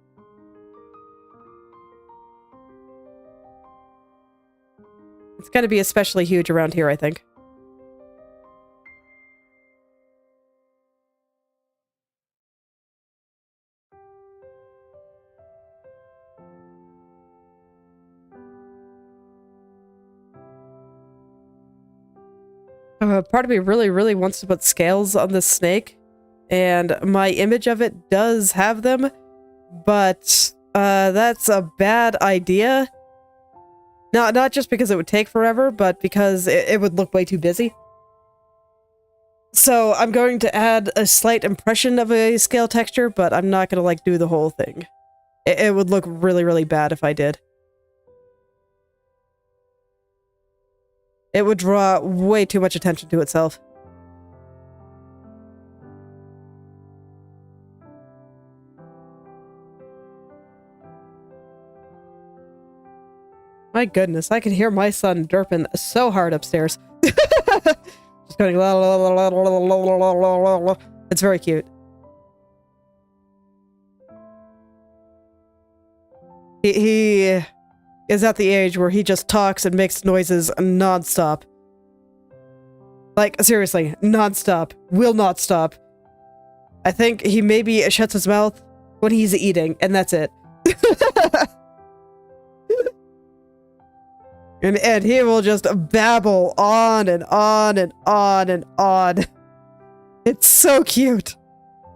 It's gonna be especially huge around here, I think. Part of me really, really wants to put scales on this snake, and my image of it does have them, but that's a bad idea. Not just because it would take forever, but because it would look way too busy. So I'm going to add a slight impression of a scale texture, but I'm not gonna like do the whole thing. It would look really, really bad if I did. It would draw way too much attention to itself. My goodness, I can hear my son derping so hard upstairs. Just going la la la la la la la la la. It's very cute. He is at the age where he just talks and makes noises non-stop. Like, seriously, non-stop. Will not stop. I think he maybe shuts his mouth when he's eating, and that's it. And he will just babble on and on and on and on. It's so cute.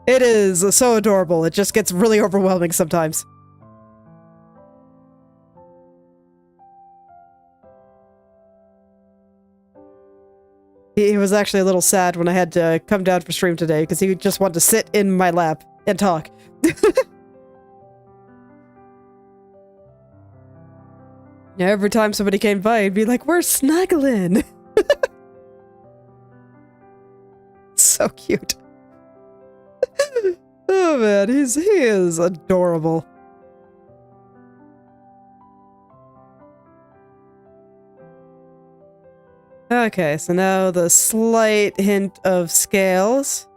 It is so adorable. It just gets really overwhelming sometimes. He was actually a little sad when I had to come down for stream today because he just wanted to sit in my lap and talk. Every time somebody came by, he'd be like, "We're snuggling." So cute. Oh man, he is adorable. Okay, so now the slight hint of scales.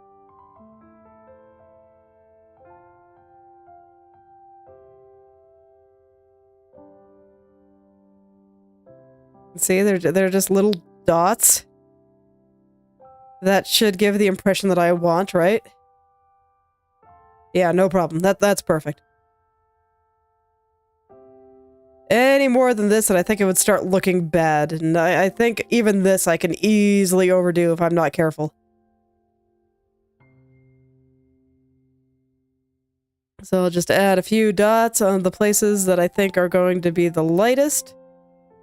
See, they're just little dots. That should give the impression that I want, right? Yeah, no problem. That's perfect. Any more than this, and I think it would start looking bad. And I think even this I can easily overdo if I'm not careful. So I'll just add a few dots on the places that I think are going to be the lightest.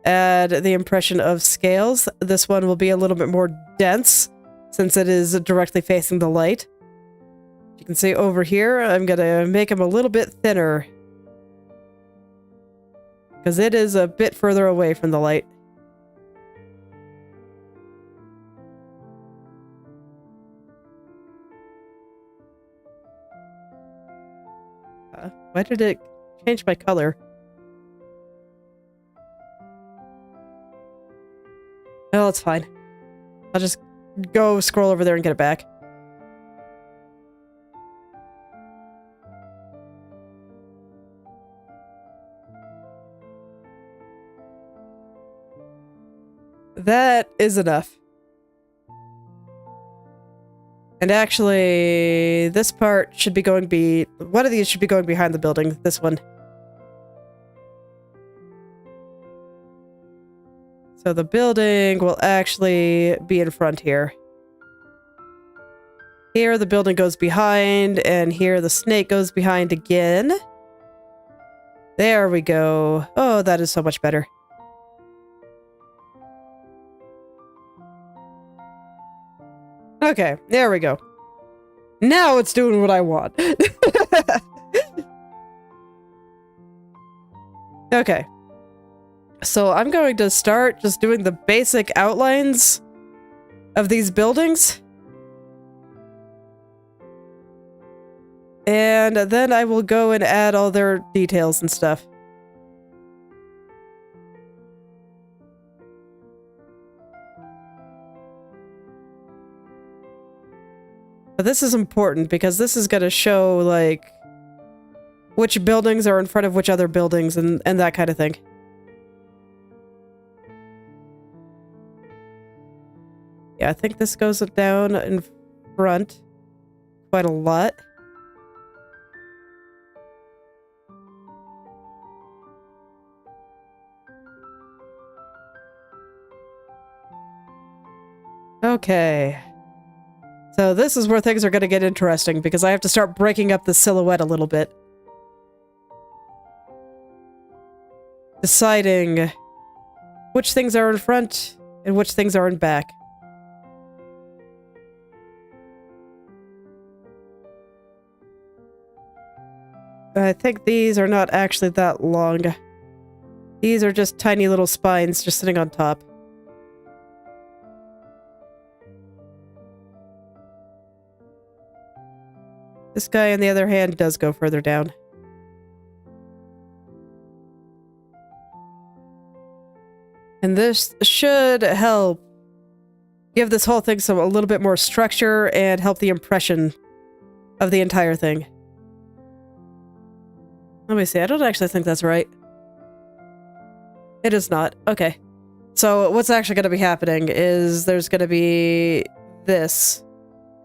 Add the impression of scales. This one will be a little bit more dense since it is directly facing the light. You can see over here, I'm gonna make him a little bit thinner because it is a bit further away from the light. Why did it change my color? Well, it's fine. I'll just go scroll over there and get it back. That is enough. And actually, this part should be going one of these should be going behind the building, this one. So the building will actually be in front here. Here the building goes behind, and here the snake goes behind again. There we go. Oh, that is so much better. Okay, there we go. Now it's doing what I want. Okay. So I'm going to start just doing the basic outlines of these buildings. And then I will go and add all their details and stuff. But this is important because this is going to show, like, which buildings are in front of which other buildings and that kind of thing. Yeah, I think this goes down in front quite a lot. Okay. So this is where things are going to get interesting because I have to start breaking up the silhouette a little bit. Deciding which things are in front and which things are in back. I think these are not actually that long. These are just tiny little spines just sitting on top. This guy, on the other hand, does go further down. And this should help give this whole thing a little bit more structure and help the impression of the entire thing. Let me see, I don't actually think that's right. It is not. Okay. So what's actually going to be happening is there's going to be this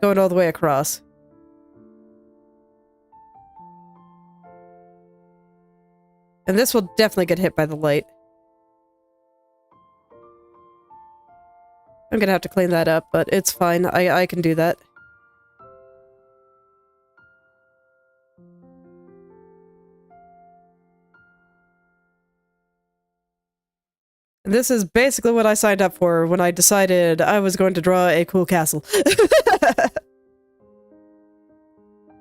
going all the way across. And this will definitely get hit by the light. I'm gonna have to clean that up, but it's fine. I can do that. And this is basically what I signed up for when I decided I was going to draw a cool castle. If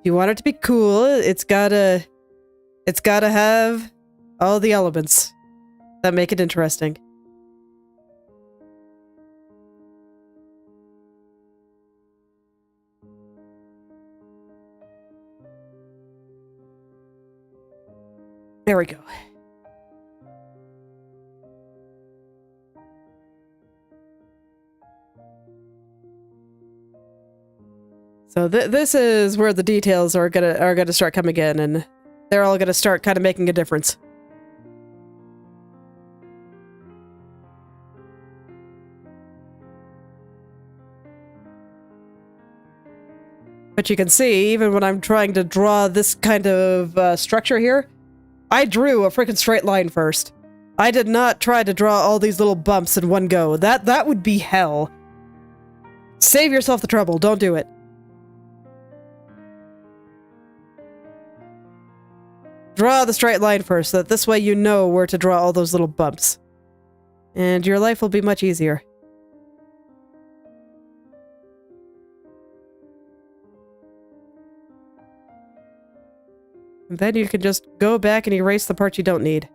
you want it to be cool, it's gotta have all the elements that make it interesting. There we go. So this is where the details are gonna start coming in, and they're all gonna start kind of making a difference. But you can see, even when I'm trying to draw this kind of structure here, I drew a freaking straight line first. I did not try to draw all these little bumps in one go. That would be hell. Save yourself the trouble. Don't do it. Draw the straight line first, so that this way you know where to draw all those little bumps. And your life will be much easier. And then you can just go back and erase the parts you don't need.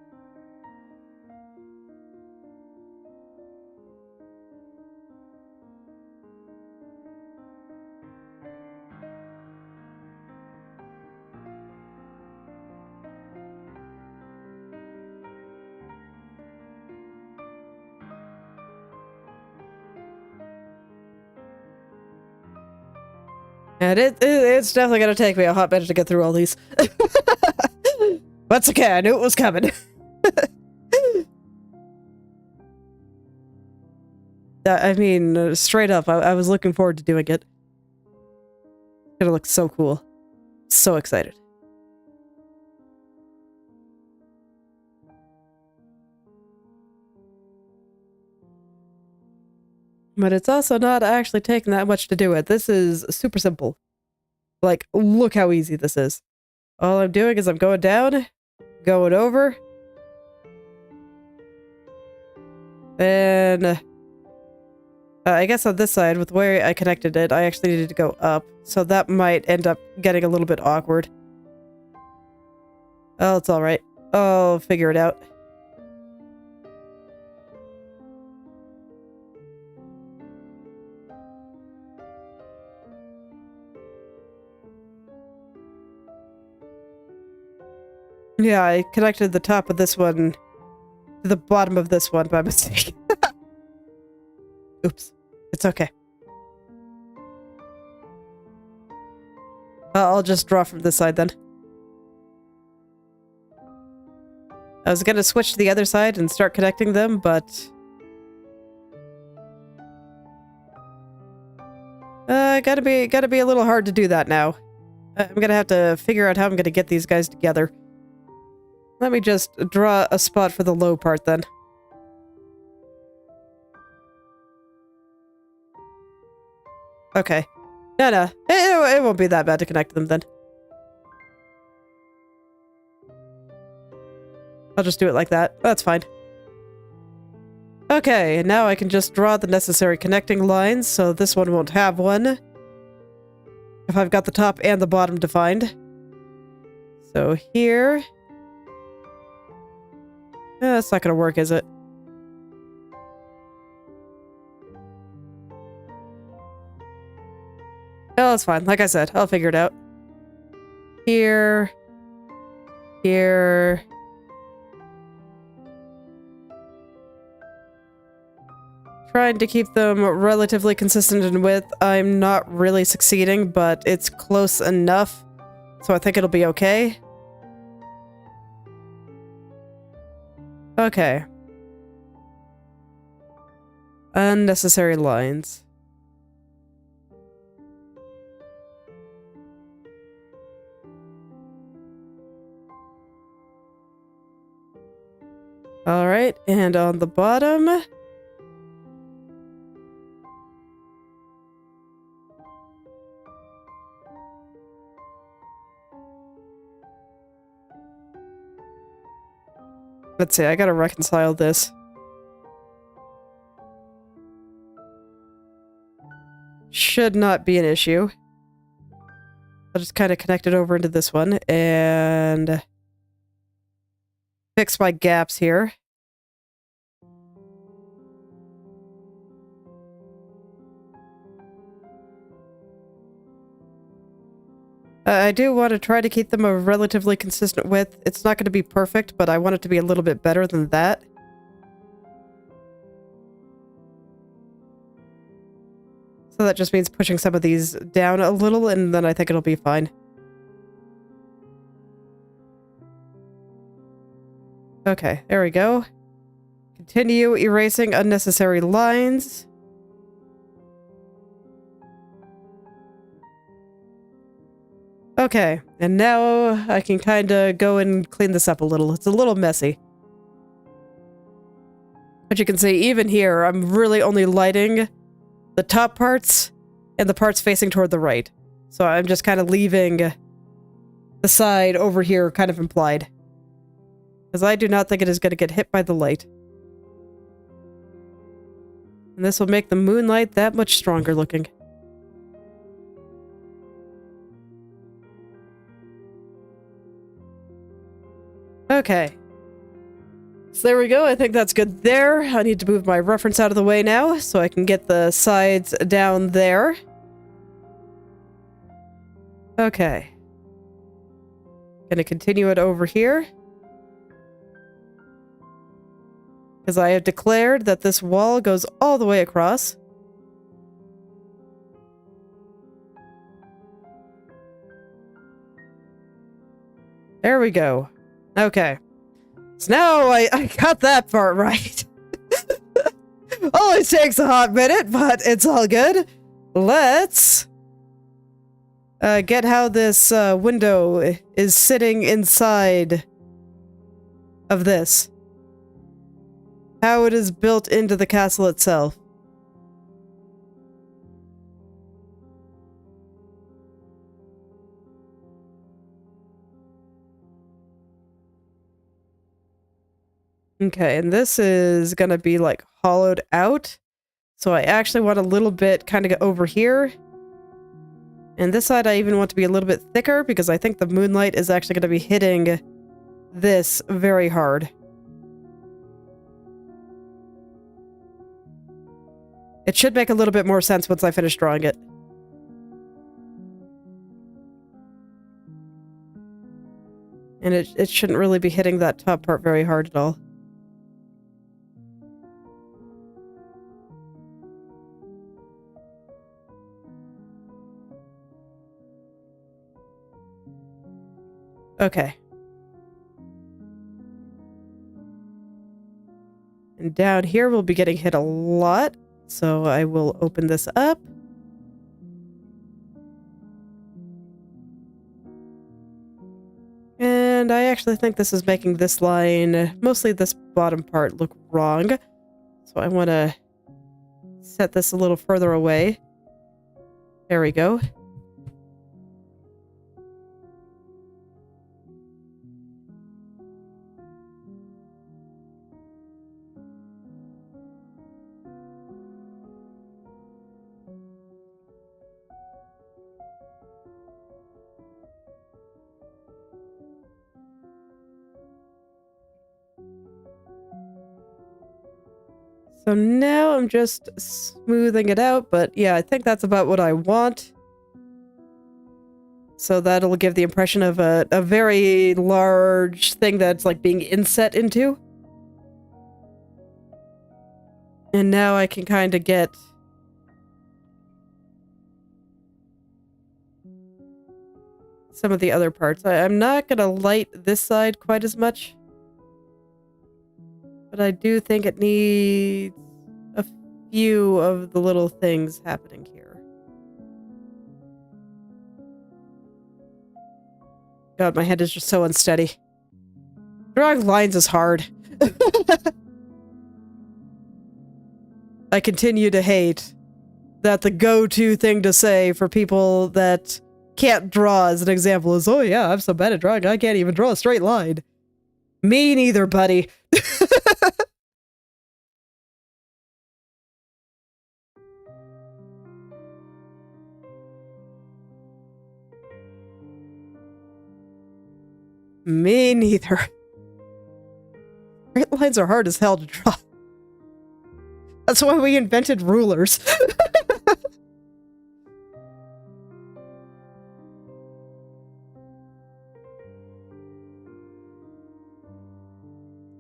And it's definitely going to take me a hot minute to get through all these. That's okay, I knew it was coming. I mean, straight up, I was looking forward to doing it. It's gonna look so cool. So excited. But it's also not actually taking that much to do it. This is super simple. Like, look how easy this is. All I'm doing is I'm going down, going over, and I guess on this side, with where I connected it, I actually needed to go up, so that might end up getting a little bit awkward. Oh, it's alright. I'll figure it out. Yeah, I connected the top of this one to the bottom of this one by mistake. Oops. It's okay. I'll just draw from this side then. I was gonna switch to the other side and start connecting them, but... gotta be a little hard to do that now. I'm gonna have to figure out how I'm gonna get these guys together. Let me just draw a spot for the low part then. Okay. No. It won't be that bad to connect them then. I'll just do it like that. That's fine. Okay, now I can just draw the necessary connecting lines, so this one won't have one. If I've got the top and the bottom defined. So here... that's not gonna work, is it? Oh, that's fine. Like I said, I'll figure it out. Here... Here... Trying to keep them relatively consistent in width. I'm not really succeeding, but it's close enough, so I think it'll be okay. Okay. Unnecessary lines. Alright, and on the bottom... Let's see, I gotta reconcile this. Should not be an issue. I'll just kind of connect it over into this one and fix my gaps here. I do want to try to keep them a relatively consistent width. It's not going to be perfect, but I want it to be a little bit better than that. So that just means pushing some of these down a little, and then I think it'll be fine. Okay, there we go. Continue erasing unnecessary lines. Okay, and now I can kind of go and clean this up a little. It's a little messy. But you can see, even here, I'm really only lighting the top parts and the parts facing toward the right. So I'm just kind of leaving the side over here kind of implied. Because I do not think it is going to get hit by the light. And this will make the moonlight that much stronger looking. Okay. So there we go. I think that's good there. I need to move my reference out of the way now so I can get the sides down there. Okay. Gonna continue it over here. Because I have declared that this wall goes all the way across. There we go. Okay. So now I got that part right. Always takes a hot minute, but it's all good. Let's get how this window is sitting inside of this. How it is built into the castle itself. Okay, and this is gonna be like hollowed out. So I actually want a little bit kind of go over here. And this side I even want to be a little bit thicker because I think the moonlight is actually gonna be hitting this very hard. It should make a little bit more sense once I finish drawing it. And it shouldn't really be hitting that top part very hard at all. Okay. And down here we'll be getting hit a lot. So I will open this up. And I actually think this is making this line, mostly this bottom part, look wrong. So I want to set this a little further away. There we go. So now I'm just smoothing it out, but yeah, I think that's about what I want. So that'll give the impression of a very large thing that's like being inset into. And now I can kind of get some of the other parts. I'm not going to light this side quite as much. But I do think it needs a few of the little things happening here. God, my hand is just so unsteady. Drawing lines is hard. I continue to hate that the go-to thing to say for people that can't draw, as an example, is, oh yeah, I'm so bad at drawing, I can't even draw a straight line. Me neither, buddy. Me neither. Straight lines are hard as hell to draw. That's why we invented rulers.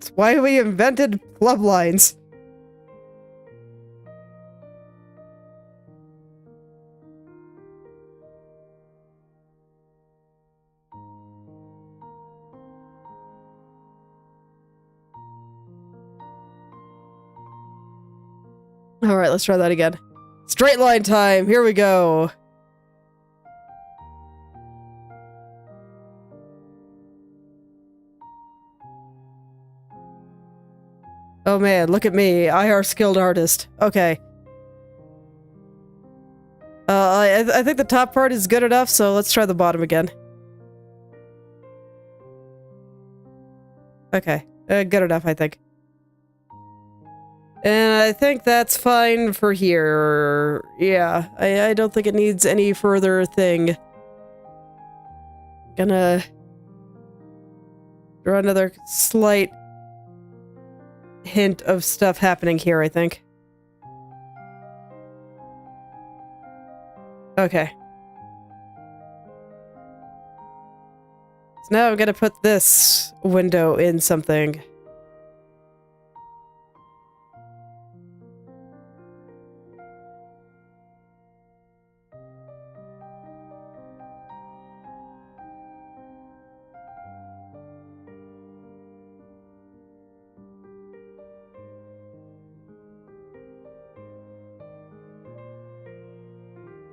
That's why we invented plumb lines. Alright, let's try that again. Straight line time! Here we go! Oh man, look at me. IR skilled artist. Okay. I think the top part is good enough, so let's try the bottom again. Okay. Good enough, I think. And I think that's fine for here. Yeah, I don't think it needs any further thing. Gonna draw another slight hint of stuff happening here, I think. Okay. So now I'm gonna put this window in something.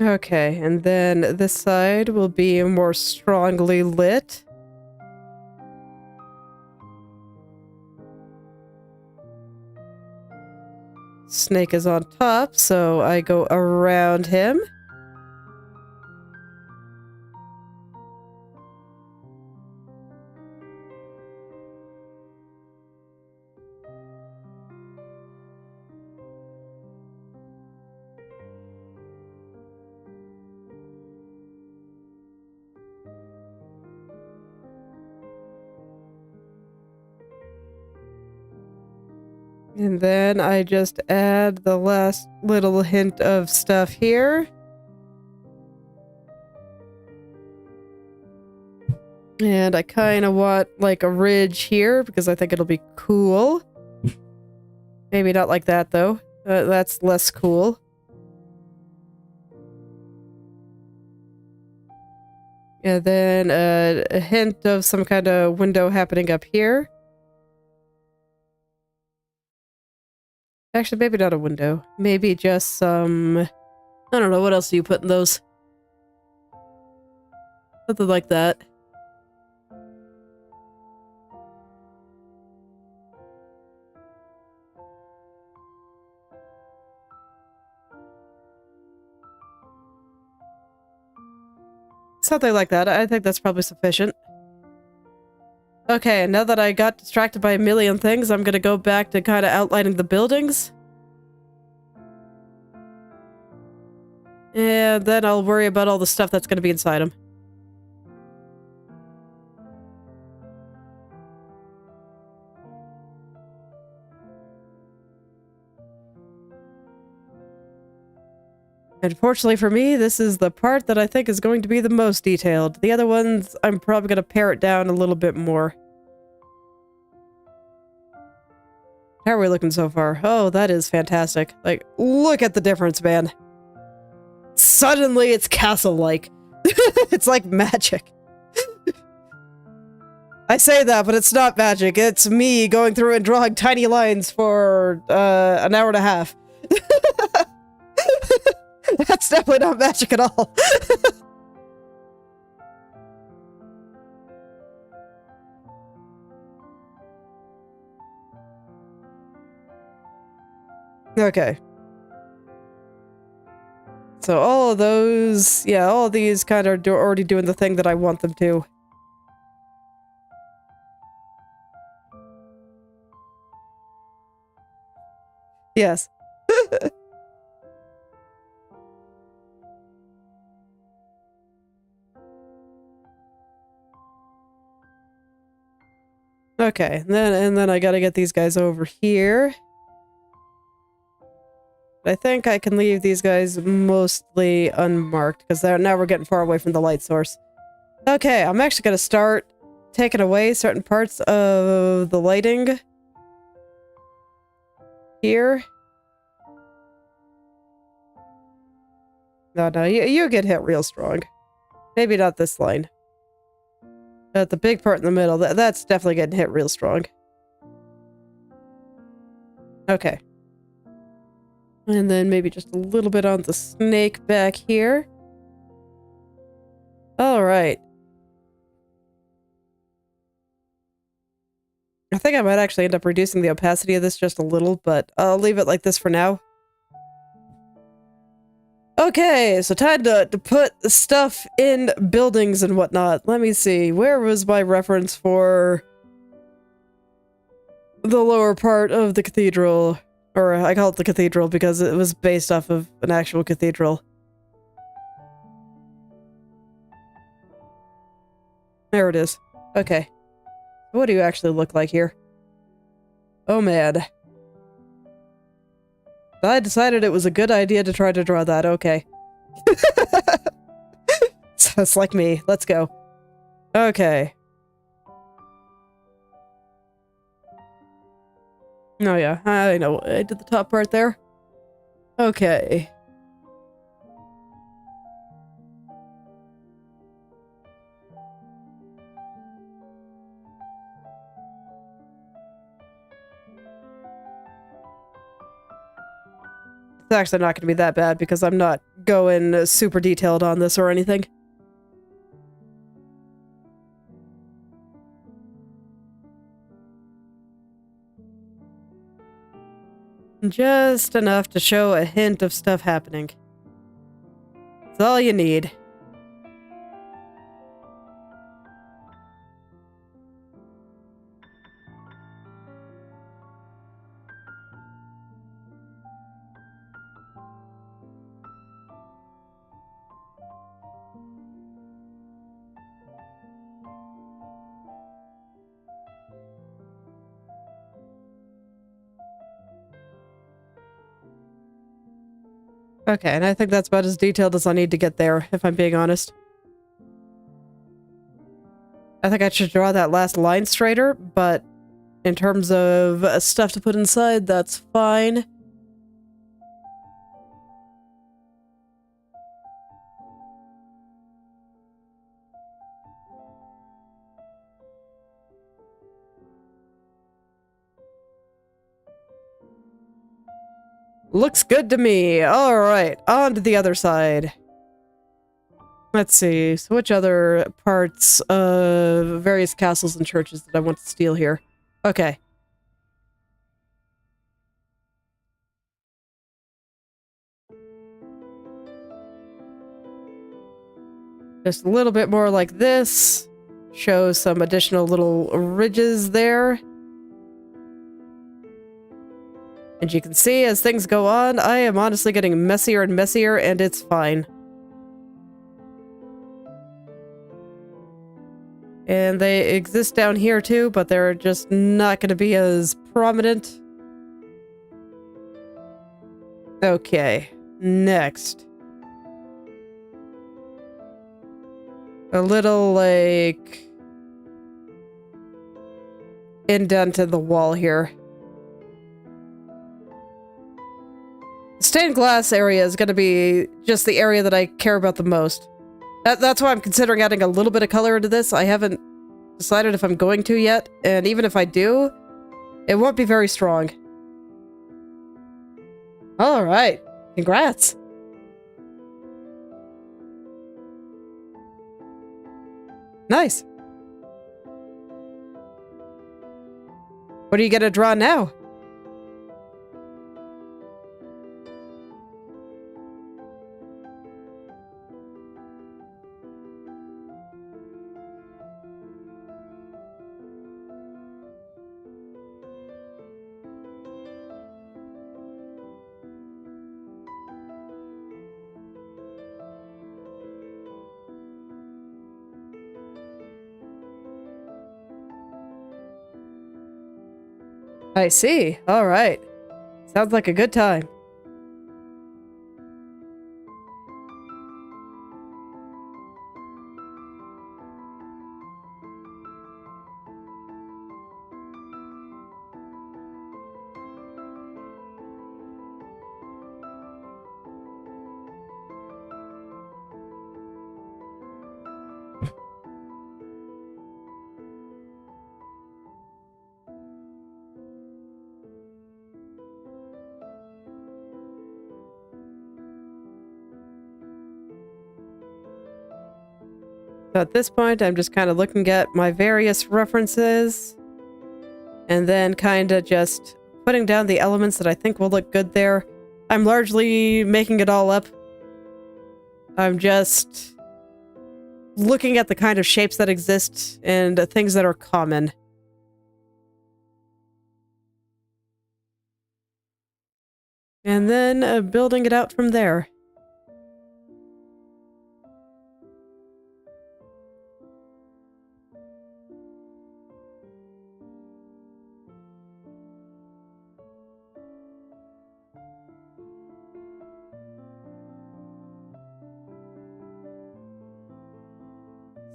Okay, and then this side will be more strongly lit. Snake is on top, so I go around him. And then I just add the last little hint of stuff here. And I kind of want like a ridge here because I think it'll be cool. Maybe not like that though. That's less cool. And then a hint of some kind of window happening up here. Actually, maybe not a window. Maybe just some... I don't know, what else do you put in those? Something like that. Something like that. I think that's probably sufficient. Okay, now that I got distracted by a million things, I'm gonna go back to kind of outlining the buildings. And then I'll worry about all the stuff that's gonna be inside them. Unfortunately for me, this is the part that I think is going to be the most detailed. The other ones, I'm probably going to pare it down a little bit more. How are we looking so far? Oh, that is fantastic. Like, look at the difference, man. Suddenly it's castle-like. It's like magic. I say that, but it's not magic. It's me going through and drawing tiny lines for an hour and a half. That's definitely not magic at all. Okay. So all of those, yeah, all of these kind of are already doing the thing that I want them to. Yes. Okay, and then I gotta get these guys over here. I think I can leave these guys mostly unmarked, because now we're getting far away from the light source. Okay, I'm actually gonna start taking away certain parts of the lighting. Here. No, you get hit real strong. Maybe not this line. But the big part in the middle, that's definitely getting hit real strong. Okay. And then maybe just a little bit on the snake back here. Alright. I think I might actually end up reducing the opacity of this just a little, but I'll leave it like this for now. Okay, so time to put stuff in buildings and whatnot. Let me see, where was my reference for the lower part of the cathedral? Or I call it the cathedral because it was based off of an actual cathedral. There it is. Okay. What do you actually look like here? Oh man. I decided it was a good idea to try to draw that, okay. So it's like me. Let's go. Okay. Oh yeah, I know. I did the top part there. Okay. It's actually not going to be that bad because I'm not going super detailed on this or anything. Just enough to show a hint of stuff happening. That's all you need. Okay, and I think that's about as detailed as I need to get there, if I'm being honest. I think I should draw that last line straighter, but in terms of stuff to put inside, that's fine. Looks good to me. Alright, on to the other side. Let's see, so which other parts of various castles and churches did I want to steal here? Okay. Just a little bit more like this. Show some additional little ridges there. And you can see as things go on, I am honestly getting messier and messier, and it's fine. And they exist down here too, but they're just not going to be as prominent. Okay, next. A little, like, indent in the wall here. The stained glass area is going to be just the area that I care about the most. That's why I'm considering adding a little bit of color into this. I haven't decided if I'm going to yet, and even if I do, it won't be very strong. Alright, congrats. Nice. What are you gonna draw now? I see. All right. Sounds like a good time. So at this point, I'm just kind of looking at my various references and then kind of just putting down the elements that I think will look good there. I'm largely making it all up. I'm just looking at the kind of shapes that exist and things that are common. And then building it out from there.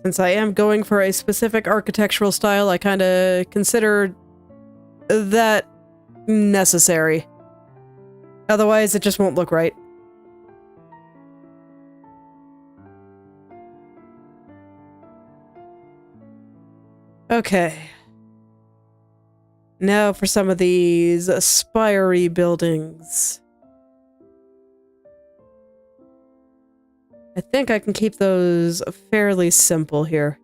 Since I am going for a specific architectural style, I kind of consider that necessary. Otherwise, it just won't look right. Okay. Now for some of these spirey buildings. I think I can keep those fairly simple here.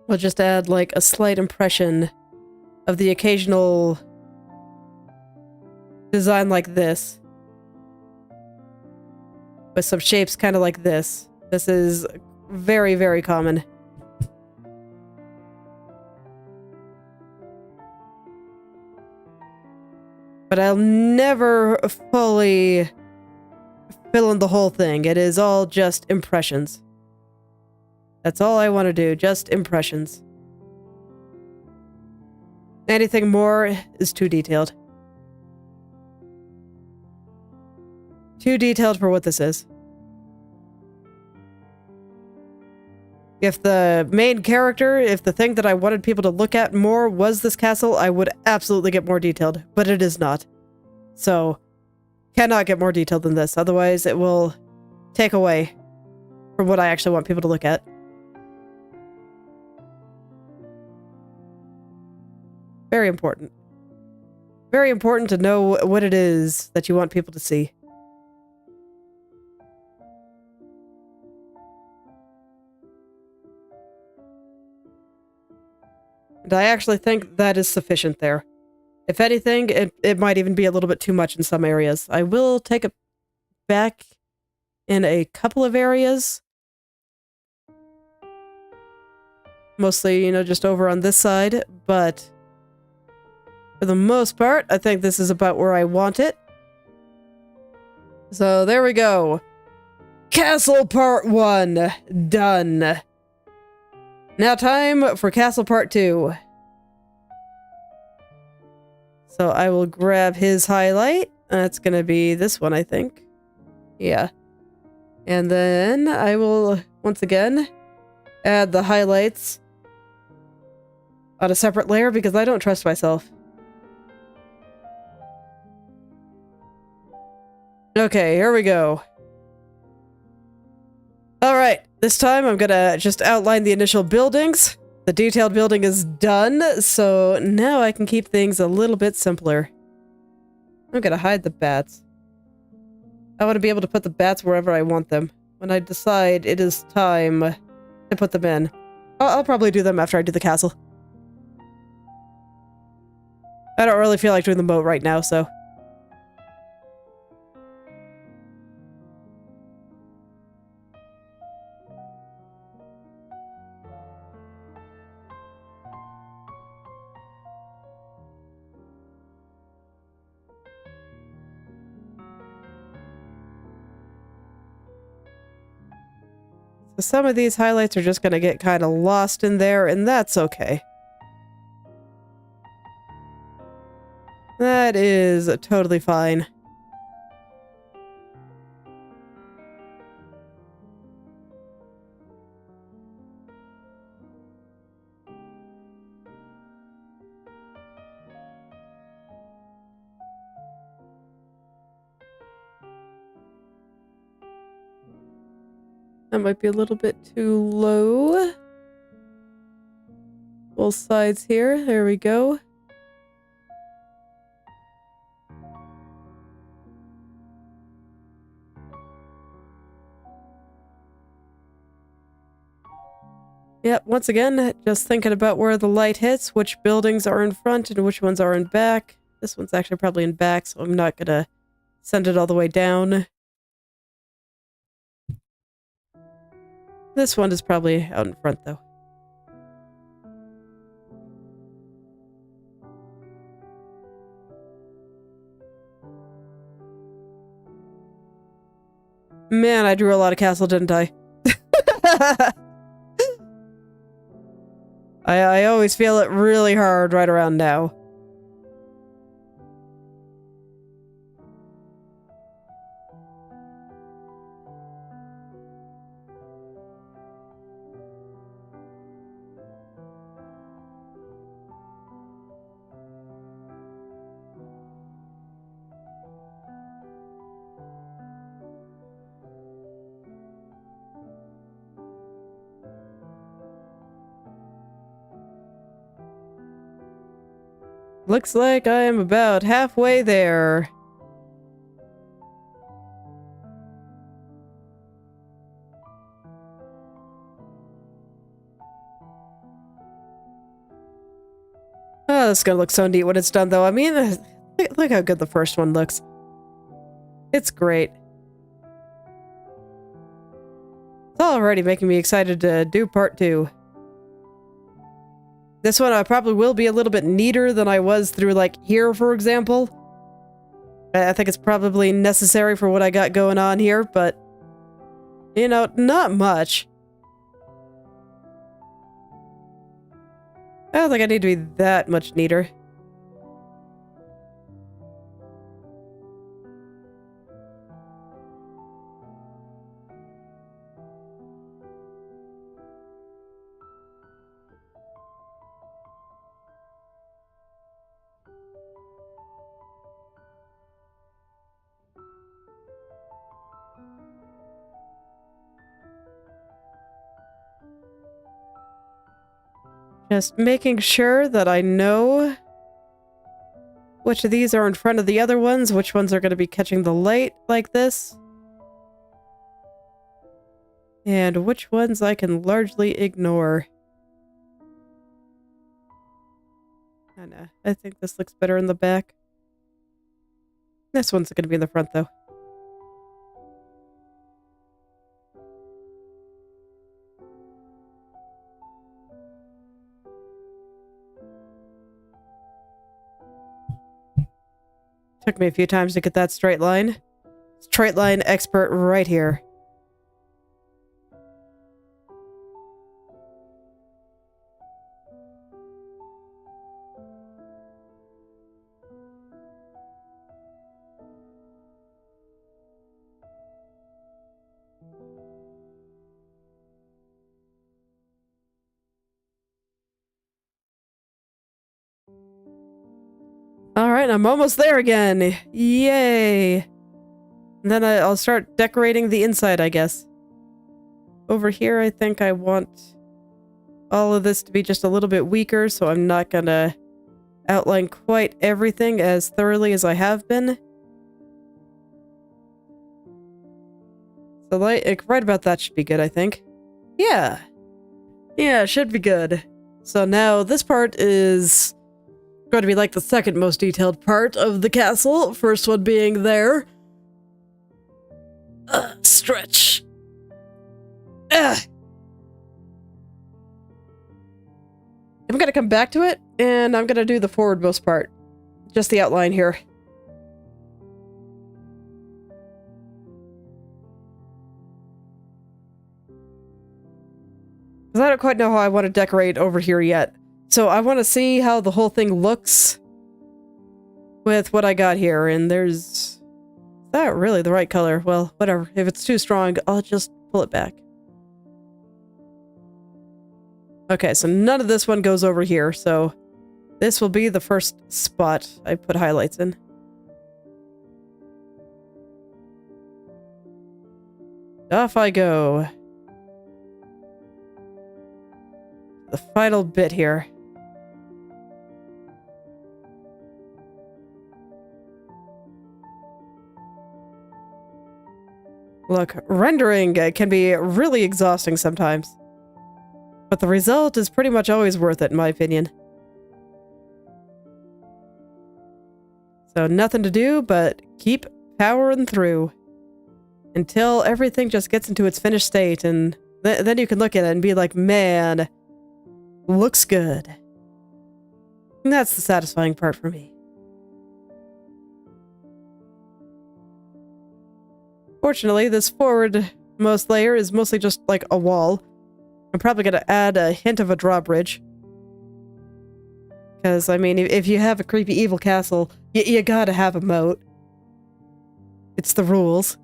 We'll just add like a slight impression of the occasional design like this. With some shapes kind of like this. This is very, very common. But I'll never fully fill in the whole thing. It is all just impressions. That's all I want to do, just impressions. Anything more is too detailed. Too detailed for what this is. If the main character, if the thing that I wanted people to look at more was this castle, I would absolutely get more detailed, but it is not. So, cannot get more detailed than this, otherwise it will take away from what I actually want people to look at. Very important. Very important to know what it is that you want people to see. And I actually think that is sufficient there. If anything, it might even be a little bit too much in some areas. I will take it back in a couple of areas. Mostly, you know, just over on this side, but for the most part, I think this is about where I want it. So there we go. Castle Part 1, done. Now time for Castle Part 2. So I will grab his highlight. That's going to be this one, I think. Yeah. And then I will, once again, add the highlights on a separate layer because I don't trust myself. Okay, here we go. Alright, this time I'm gonna just outline the initial buildings. The detailed building is done, so now I can keep things a little bit simpler. I'm gonna hide the bats. I want to be able to put the bats wherever I want them. When I decide it is time to put them in. I'll probably do them after I do the castle. I don't really feel like doing the moat right now, so... some of these highlights are just going to get kind of lost in there, and that's okay. That is totally fine. That might be a little bit too low. Both sides here. There we go. Yep, once again, just thinking about where the light hits, which buildings are in front and which ones are in back. This one's actually probably in back, so I'm not gonna send it all the way down. This one is probably out in front, though. Man, I drew a lot of castle, didn't I? I always feel it really hard right around now. Looks like I am about halfway there. Oh, this is gonna look so neat when it's done, though. I mean, look how good the first one looks. It's great. It's already making me excited to do part 2. This one I probably will be a little bit neater than I was through, like, here, for example. I think it's probably necessary for what I got going on here, but, you know, not much. I don't think I need to be that much neater. Just making sure that I know which of these are in front of the other ones, which ones are going to be catching the light like this, and which ones I can largely ignore. I know. I think this looks better in the back. This one's going to be in the front, though. Took me a few times to get that straight line. Straight line expert right here. Alright, I'm almost there again. Yay. And then I'll start decorating the inside, I guess. Over here, I think I want all of this to be just a little bit weaker, so I'm not gonna outline quite everything as thoroughly as I have been. So right about that should be good, I think. Yeah. Yeah, should be good. So now this part is going to be like the second most detailed part of the castle. First one being there. Stretch. I'm gonna come back to it, and I'm gonna do the forwardmost part. Just the outline here. Because I don't quite know how I want to decorate over here yet. So I want to see how the whole thing looks with what I got here, and is that really the right color? Well, whatever. If it's too strong, I'll just pull it back. Okay, so none of this one goes over here, so this will be the first spot I put highlights in. Off I go. The final bit here. Look, rendering can be really exhausting sometimes. But the result is pretty much always worth it, in my opinion. So nothing to do but keep powering through until everything just gets into its finished state, and then you can look at it and be like, man, looks good. And that's the satisfying part for me. Fortunately, this forwardmost layer is mostly just like a wall. I'm probably going to add a hint of a drawbridge. Because, I mean, if you have a creepy evil castle, you gotta have a moat. It's the rules.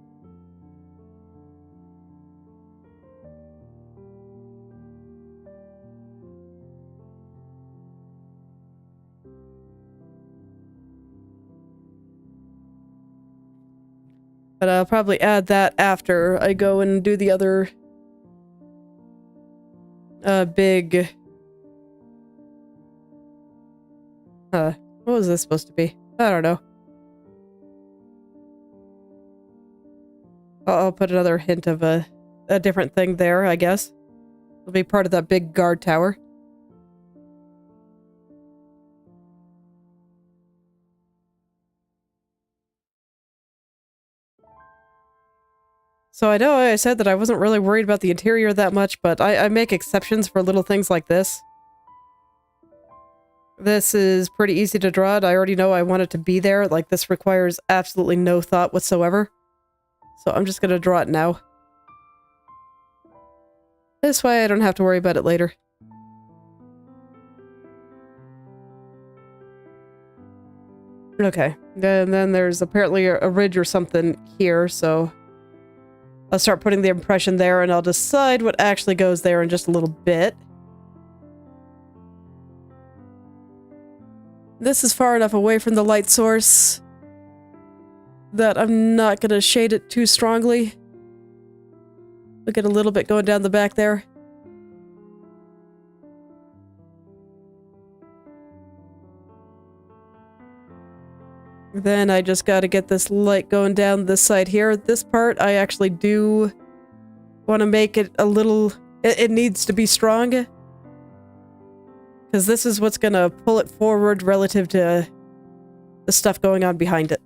But I'll probably add that after I go and do the other big... what was this supposed to be? I don't know. I'll put another hint of a different thing there, I guess. It'll be part of that big guard tower. So I know I said that I wasn't really worried about the interior that much, but I make exceptions for little things like this. This is pretty easy to draw. I already know I want it to be there. Like, this requires absolutely no thought whatsoever. So I'm just gonna draw it now. This way I don't have to worry about it later. Okay, and then there's apparently a ridge or something here, so I'll start putting the impression there, and I'll decide what actually goes there in just a little bit. This is far enough away from the light source that I'm not going to shade it too strongly. Look at a little bit going down the back there. Then I just gotta get this light going down this side here. This part, I actually do want to make it a little... It needs to be strong. Because this is what's gonna pull it forward relative to the stuff going on behind it.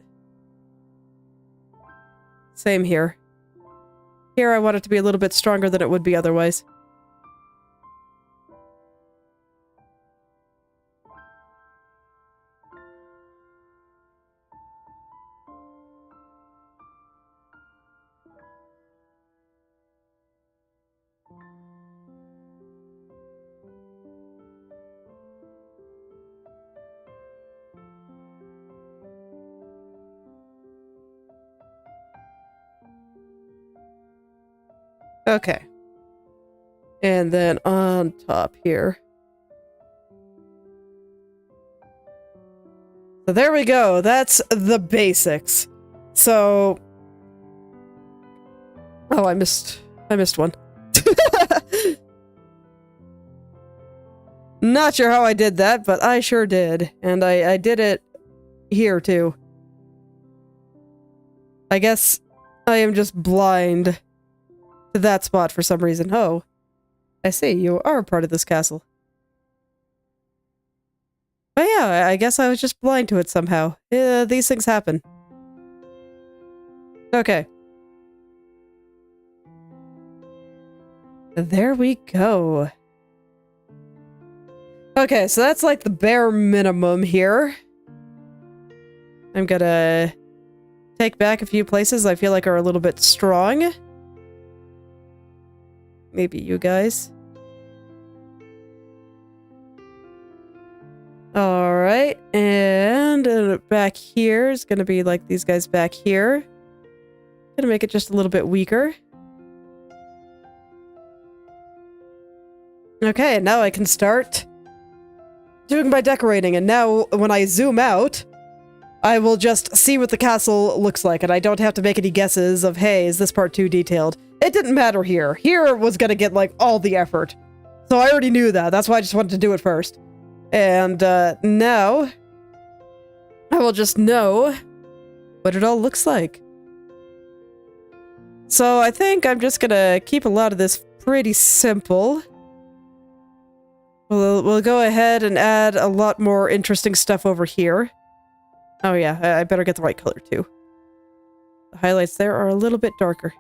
Same here. Here I want it to be a little bit stronger than it would be otherwise. Okay. And then on top here. So there we go. That's the basics. So... Oh, I missed one. Not sure how I did that, but I sure did. And I did it here too. I guess I am just blind to that spot for some reason. Oh, I see. You are a part of this castle. But yeah, I guess I was just blind to it somehow. These things happen. Okay. There we go. Okay, so that's like the bare minimum here. I'm gonna take back a few places I feel like are a little bit strong. Maybe you guys. Alright, and back here is gonna be like these guys back here. Gonna make it just a little bit weaker. Okay, now I can start doing my decorating, and now when I zoom out, I will just see what the castle looks like, and I don't have to make any guesses of, hey, is this part too detailed? It didn't matter here. Here was gonna get, like, all the effort. So I already knew that. That's why I just wanted to do it first. And, now, I will just know what it all looks like. So I think I'm just gonna keep a lot of this pretty simple. We'll go ahead and add a lot more interesting stuff over here. Oh yeah, I better get the right color too. The highlights there are a little bit darker.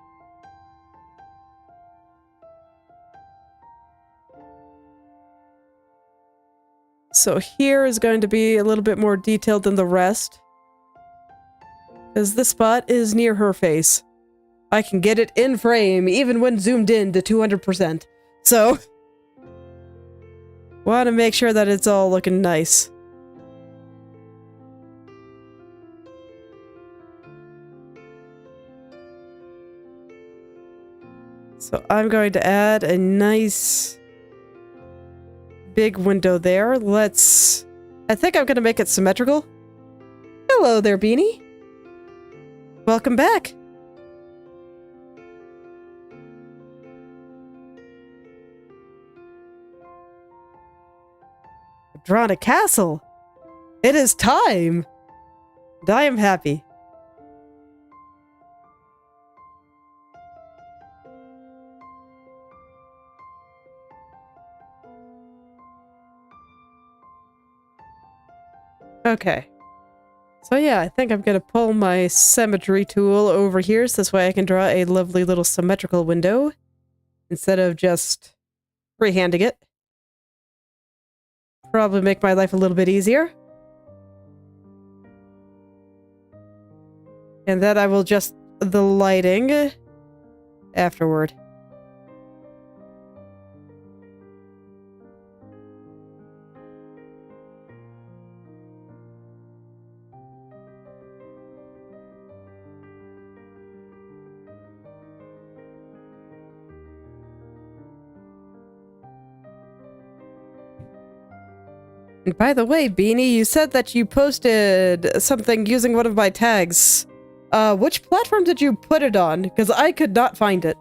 So here is going to be a little bit more detailed than the rest. Because this spot is near her face. I can get it in frame even when zoomed in to 200%. So... want to make sure that it's all looking nice. So I'm going to add a nice big window there. I think I'm going to make it symmetrical. Hello there, Beanie. Welcome back. I've drawn a castle. It is time. And I am happy. Okay. So yeah, I think I'm gonna pull my symmetry tool over here so this way I can draw a lovely little symmetrical window instead of just freehanding it. Probably make my life a little bit easier. And then I will adjust the lighting afterward. And by the way, Beanie, you said that you posted something using one of my tags. Which platform did you put it on? Because I could not find it.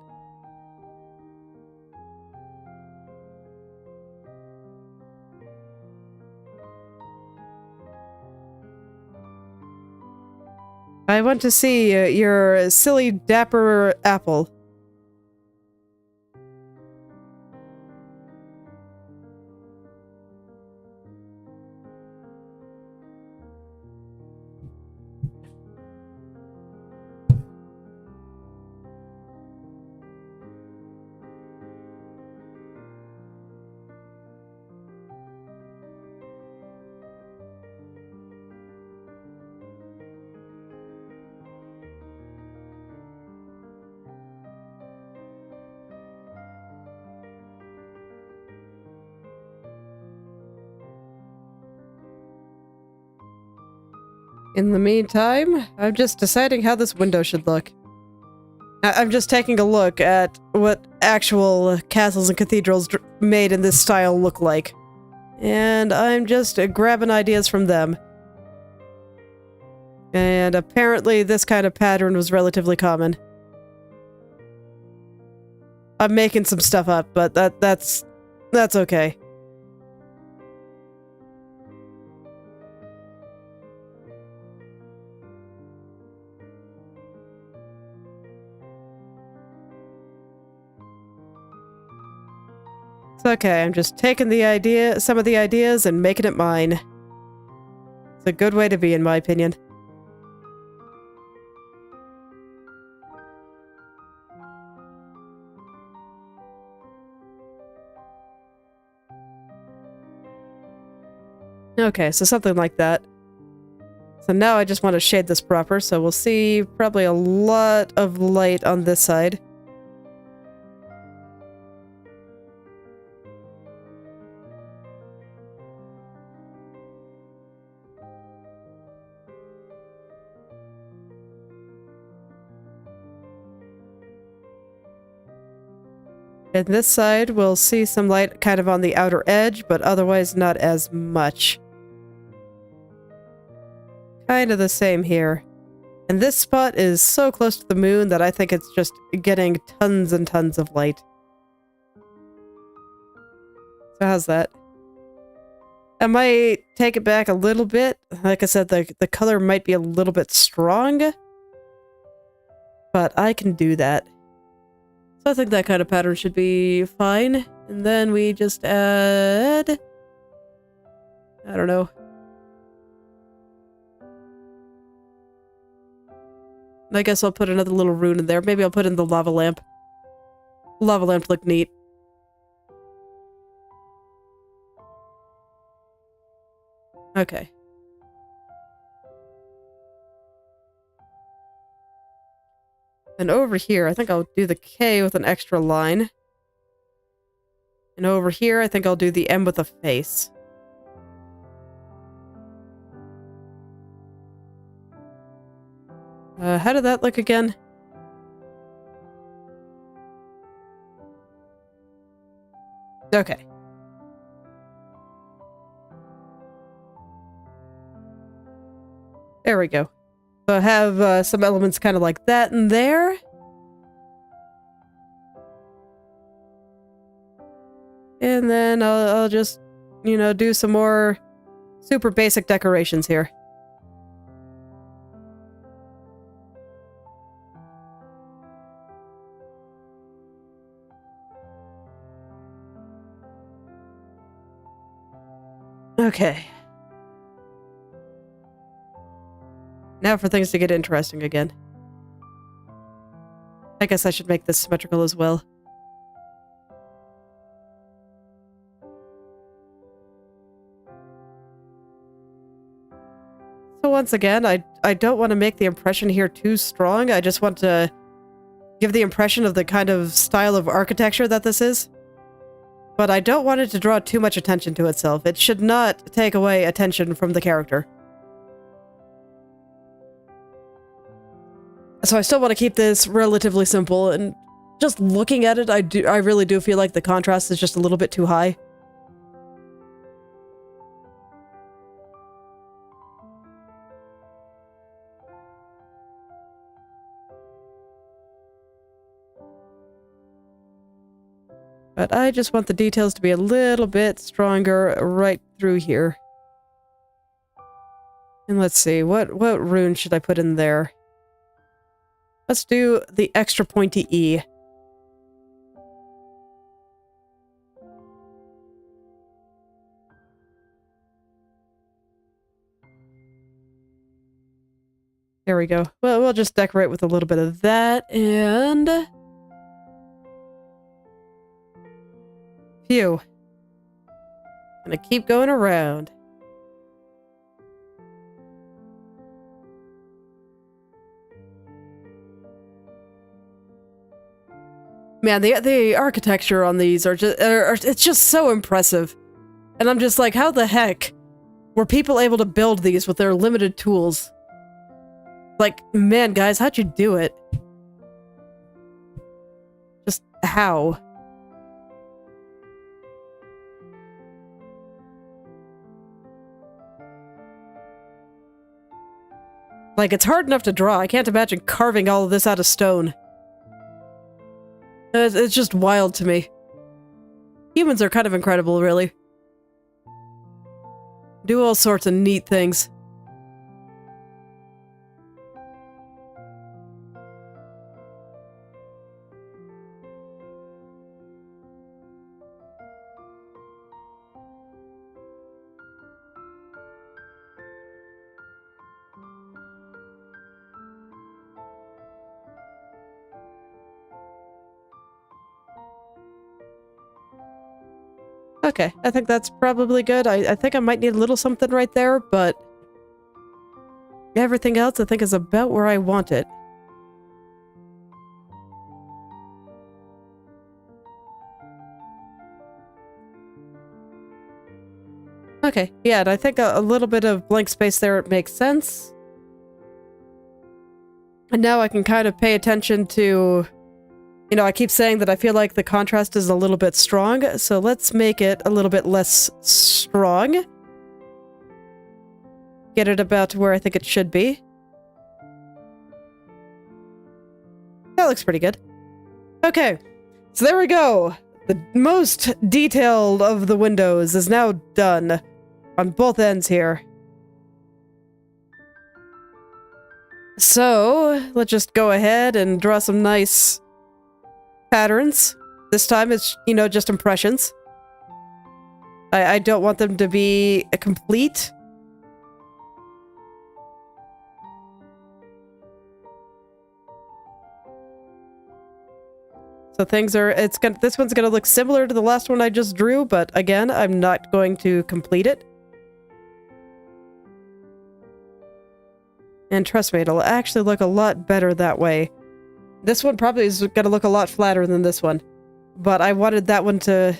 I want to see your silly dapper apple. In the meantime, I'm just deciding how this window should look. I'm just taking a look at what actual castles and cathedrals made in this style look like. And I'm just grabbing ideas from them. And apparently this kind of pattern was relatively common. I'm making some stuff up, but that's okay. It's okay, I'm just taking some of the ideas and making it mine. It's a good way to be, in my opinion. Okay, so something like that. So now I just want to shade this proper, so we'll see probably a lot of light on this side. And this side, we'll see some light kind of on the outer edge, but otherwise not as much. Kind of the same here. And this spot is so close to the moon that I think it's just getting tons and tons of light. So how's that? I might take it back a little bit. Like I said, the color might be a little bit strong, but I can do that. So I think that kind of pattern should be fine. And then we just add... I don't know. I guess I'll put another little rune in there. Maybe I'll put in the lava lamp. Lava lamp look neat. Okay. And over here, I think I'll do the K with an extra line. And over here, I think I'll do the M with a face. How did that look again? Okay. There we go. So I have some elements kind of like that in there. And then I'll just, you know, do some more super basic decorations here. Okay. Now for things to get interesting again. I guess I should make this symmetrical as well. So once again, I don't want to make the impression here too strong. I just want to give the impression of the kind of style of architecture that this is. But I don't want it to draw too much attention to itself. It should not take away attention from the character. So I still want to keep this relatively simple, and just looking at it, I really do feel like the contrast is just a little bit too high. But I just want the details to be a little bit stronger right through here. And let's see, what rune should I put in there? Let's do the extra pointy E. There we go. Well, we'll just decorate with a little bit of that, and... Phew. Gonna keep going around. Man, the architecture on these are just, it's just so impressive. And I'm just like, how the heck were people able to build these with their limited tools? Like, man, guys, how'd you do it? Just how? Like, it's hard enough to draw. I can't imagine carving all of this out of stone. It's just wild to me. Humans are kind of incredible, really. Do all sorts of neat things. Okay, I think that's probably good. I think I might need a little something right there, but everything else I think is about where I want it. Okay, yeah, and I think a little bit of blank space there makes sense. And now I can kind of pay attention to... You know, I keep saying that I feel like the contrast is a little bit strong, so let's make it a little bit less strong. Get it about to where I think it should be. That looks pretty good. Okay, so there we go. The most detailed of the windows is now done on both ends here. So, let's just go ahead and draw some nice patterns. This time it's, you know, just impressions. I don't want them to be complete. So things are, this one's gonna look similar to the last one I just drew, but again, I'm not going to complete it. And trust me, it'll actually look a lot better that way. This one probably is going to look a lot flatter than this one, but I wanted that one to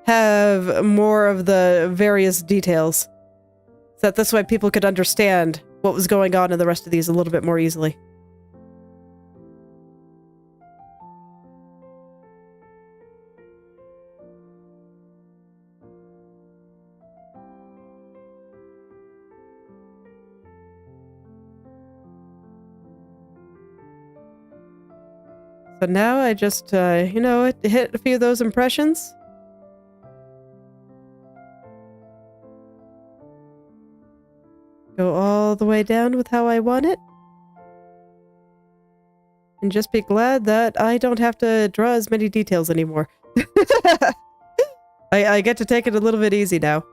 have more of the various details, so that this way people could understand what was going on in the rest of these a little bit more easily. So now I just, you know, hit a few of those impressions. Go all the way down with how I want it. And just be glad that I don't have to draw as many details anymore. I get to take it a little bit easy now.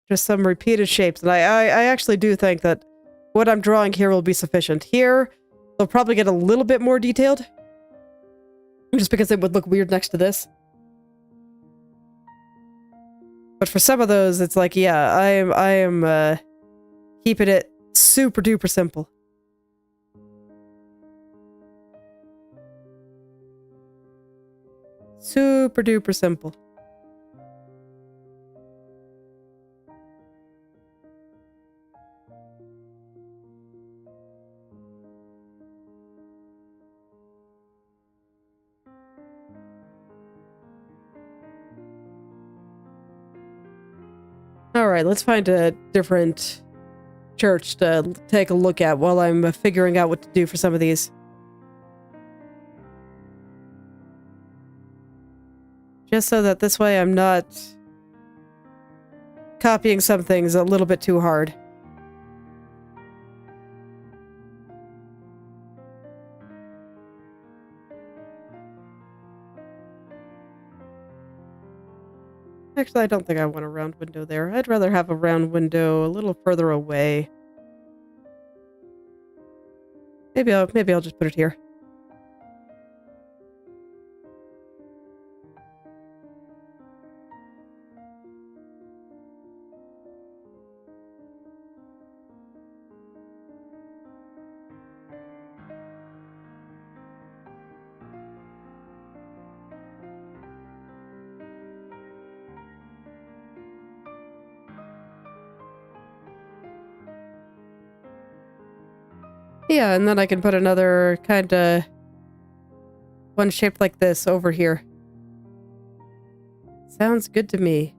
Just some repeated shapes. And I actually do think that what I'm drawing here will be sufficient. Here, they'll probably get a little bit more detailed. Just because it would look weird next to this. But for some of those, it's like, yeah, I am keeping it super duper simple. Super duper simple. Alright, let's find a different church to take a look at while I'm figuring out what to do for some of these. Just so that this way I'm not copying some things a little bit too hard. Actually, I don't think I want a round window there. I'd rather have a round window a little further away. Maybe I'll just put it here. Yeah, and then I can put another kind of one shaped like this over here. Sounds good to me.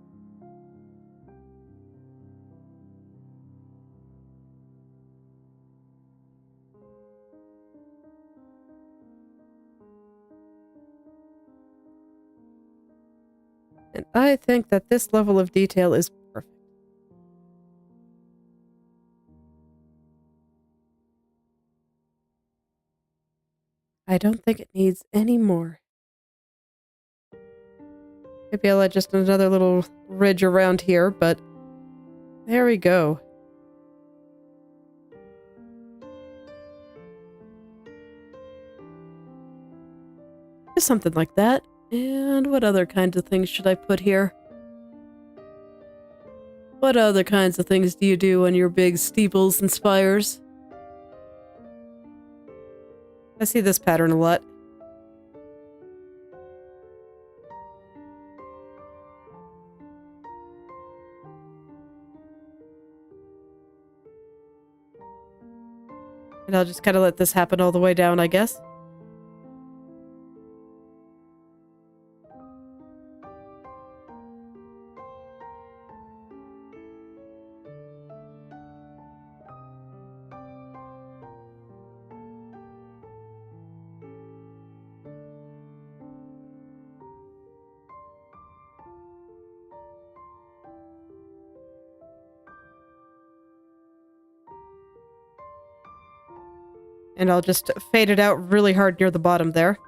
And I think that this level of detail is perfect. I don't think it needs any more. Maybe I'll add just another little ridge around here, but there we go. Just something like that. And what other kinds of things should I put here? What other kinds of things do you do on your big steeples and spires? I see this pattern a lot. And I'll just kind of let this happen all the way down, I guess. And I'll just fade it out really hard near the bottom there.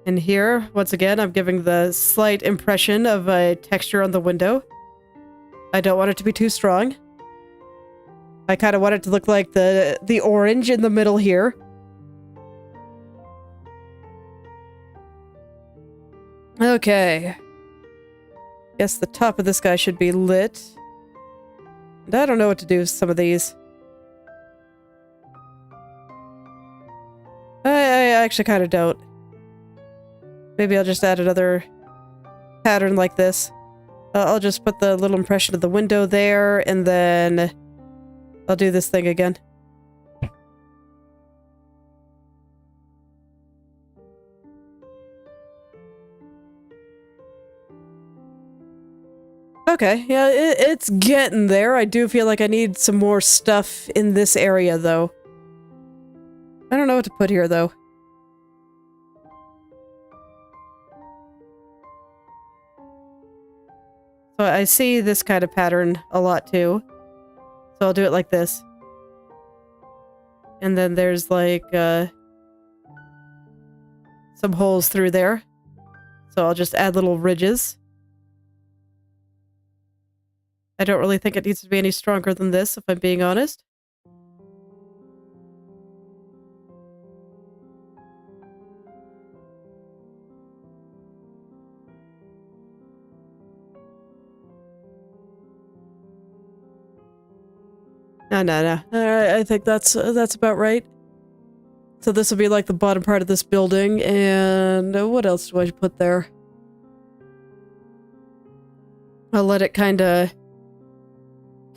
And here, once again, I'm giving the slight impression of a texture on the window. I don't want it to be too strong. I kind of want it to look like the orange in the middle here. Okay. Guess the top of this guy should be lit. And I don't know what to do with some of these. I actually kind of don't. Maybe I'll just add another pattern like this. I'll just put the little impression of the window there, and then I'll do this thing again. Okay, yeah, it's getting there. I do feel like I need some more stuff in this area, though. I don't know what to put here, though. So I see this kind of pattern a lot, too. So I'll do it like this. And then there's, like, some holes through there. So I'll just add little ridges. I don't really think it needs to be any stronger than this, if I'm being honest. No. I think that's about right. So this will be like the bottom part of this building, and what else do I put there? I'll let it kind of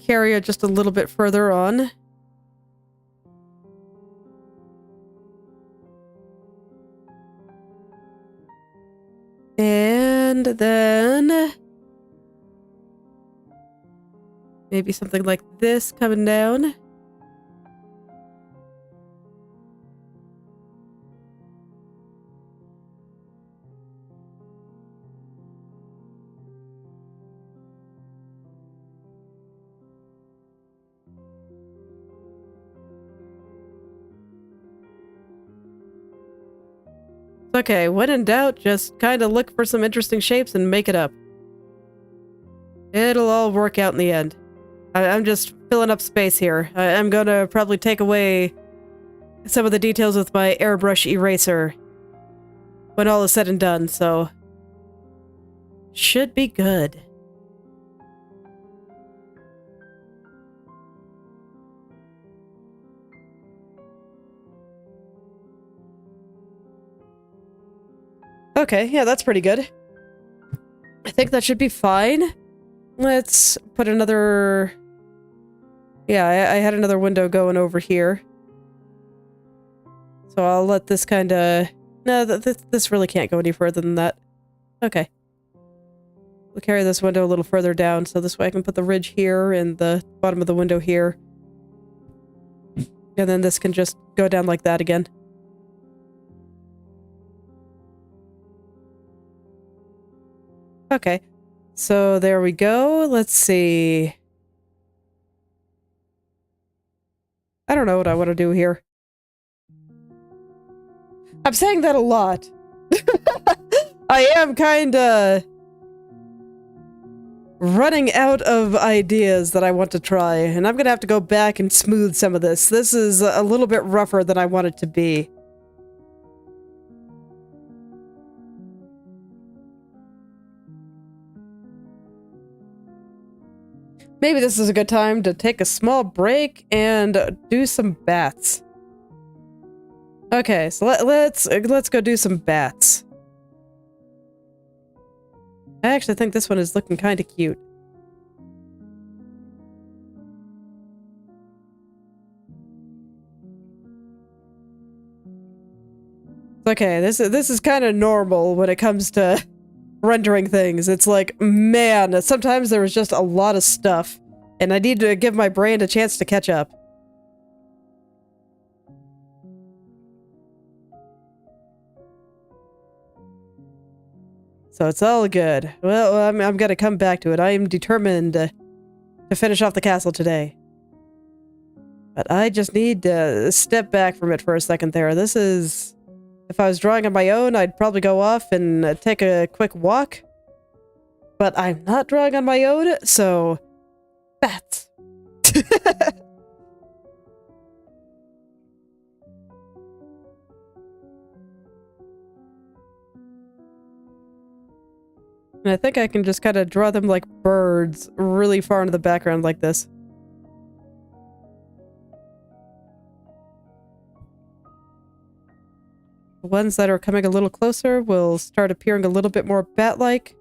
carry it just a little bit further on. And then Maybe something like this coming down. Okay, when in doubt, just kind of look for some interesting shapes and make it up. It'll all work out in the end. I'm just filling up space here. I'm gonna probably take away some of the details with my airbrush eraser when all is said and done, so should be good. Okay, yeah, that's pretty good. I think that should be fine. Let's put another... Yeah, I had another window going over here. So I'll let this kind of... No, this really can't go any further than that. Okay. We'll carry this window a little further down, so this way I can put the ridge here and the bottom of the window here. And then this can just go down like that again. Okay. So there we go. Let's see. I don't know what I want to do here. I'm saying that a lot. I am kinda running out of ideas that I want to try, and I'm gonna have to go back and smooth some of this. This is a little bit rougher than I want it to be. Maybe this is a good time to take a small break and do some bats. Okay, so let's go do some bats. I actually think this one is looking kind of cute. Okay, this is kind of normal when it comes to rendering things. It's like, man, sometimes there was just a lot of stuff, and I need to give my brain a chance to catch up. So it's all good. Well, I'm gonna come back to it. I am determined to finish off the castle today. But I just need to step back from it for a second there. This is... If I was drawing on my own, I'd probably go off and take a quick walk. But I'm not drawing on my own, so... Bats. And I think I can just kind of draw them like birds really far into the background like this. The ones that are coming a little closer will start appearing a little bit more bat-like.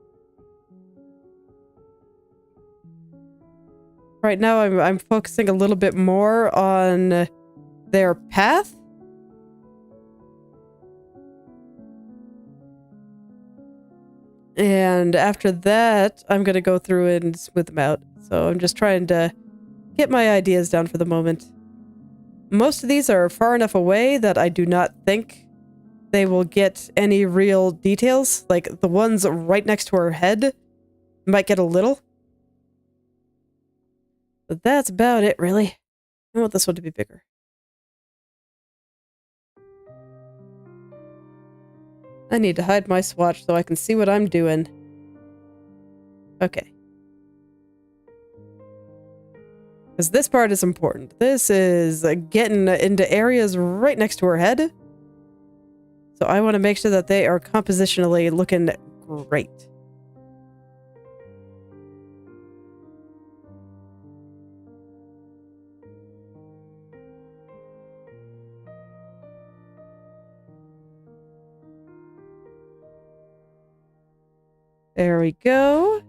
Right now I'm focusing a little bit more on their path. And after that, I'm going to go through and smooth them out. So I'm just trying to get my ideas down for the moment. Most of these are far enough away that I do not think they will get any real details. Like the ones right next to her head might get a little. But that's about it, really. I want this one to be bigger. I need to hide my swatch so I can see what I'm doing. Okay. Because this part is important. This is getting into areas right next to her head. So I want to make sure that they are compositionally looking great. There we go.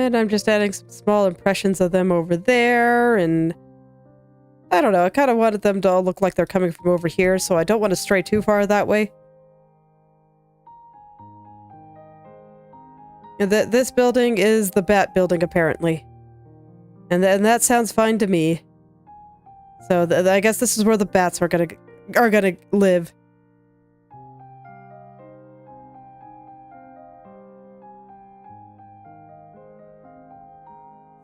And I'm just adding some small impressions of them over there, and I don't know, I kind of wanted them to all look like they're coming from over here, so I don't want to stray too far that way. And this building is the Bat building, apparently. And that sounds fine to me. So I guess this is where the bats are gonna live.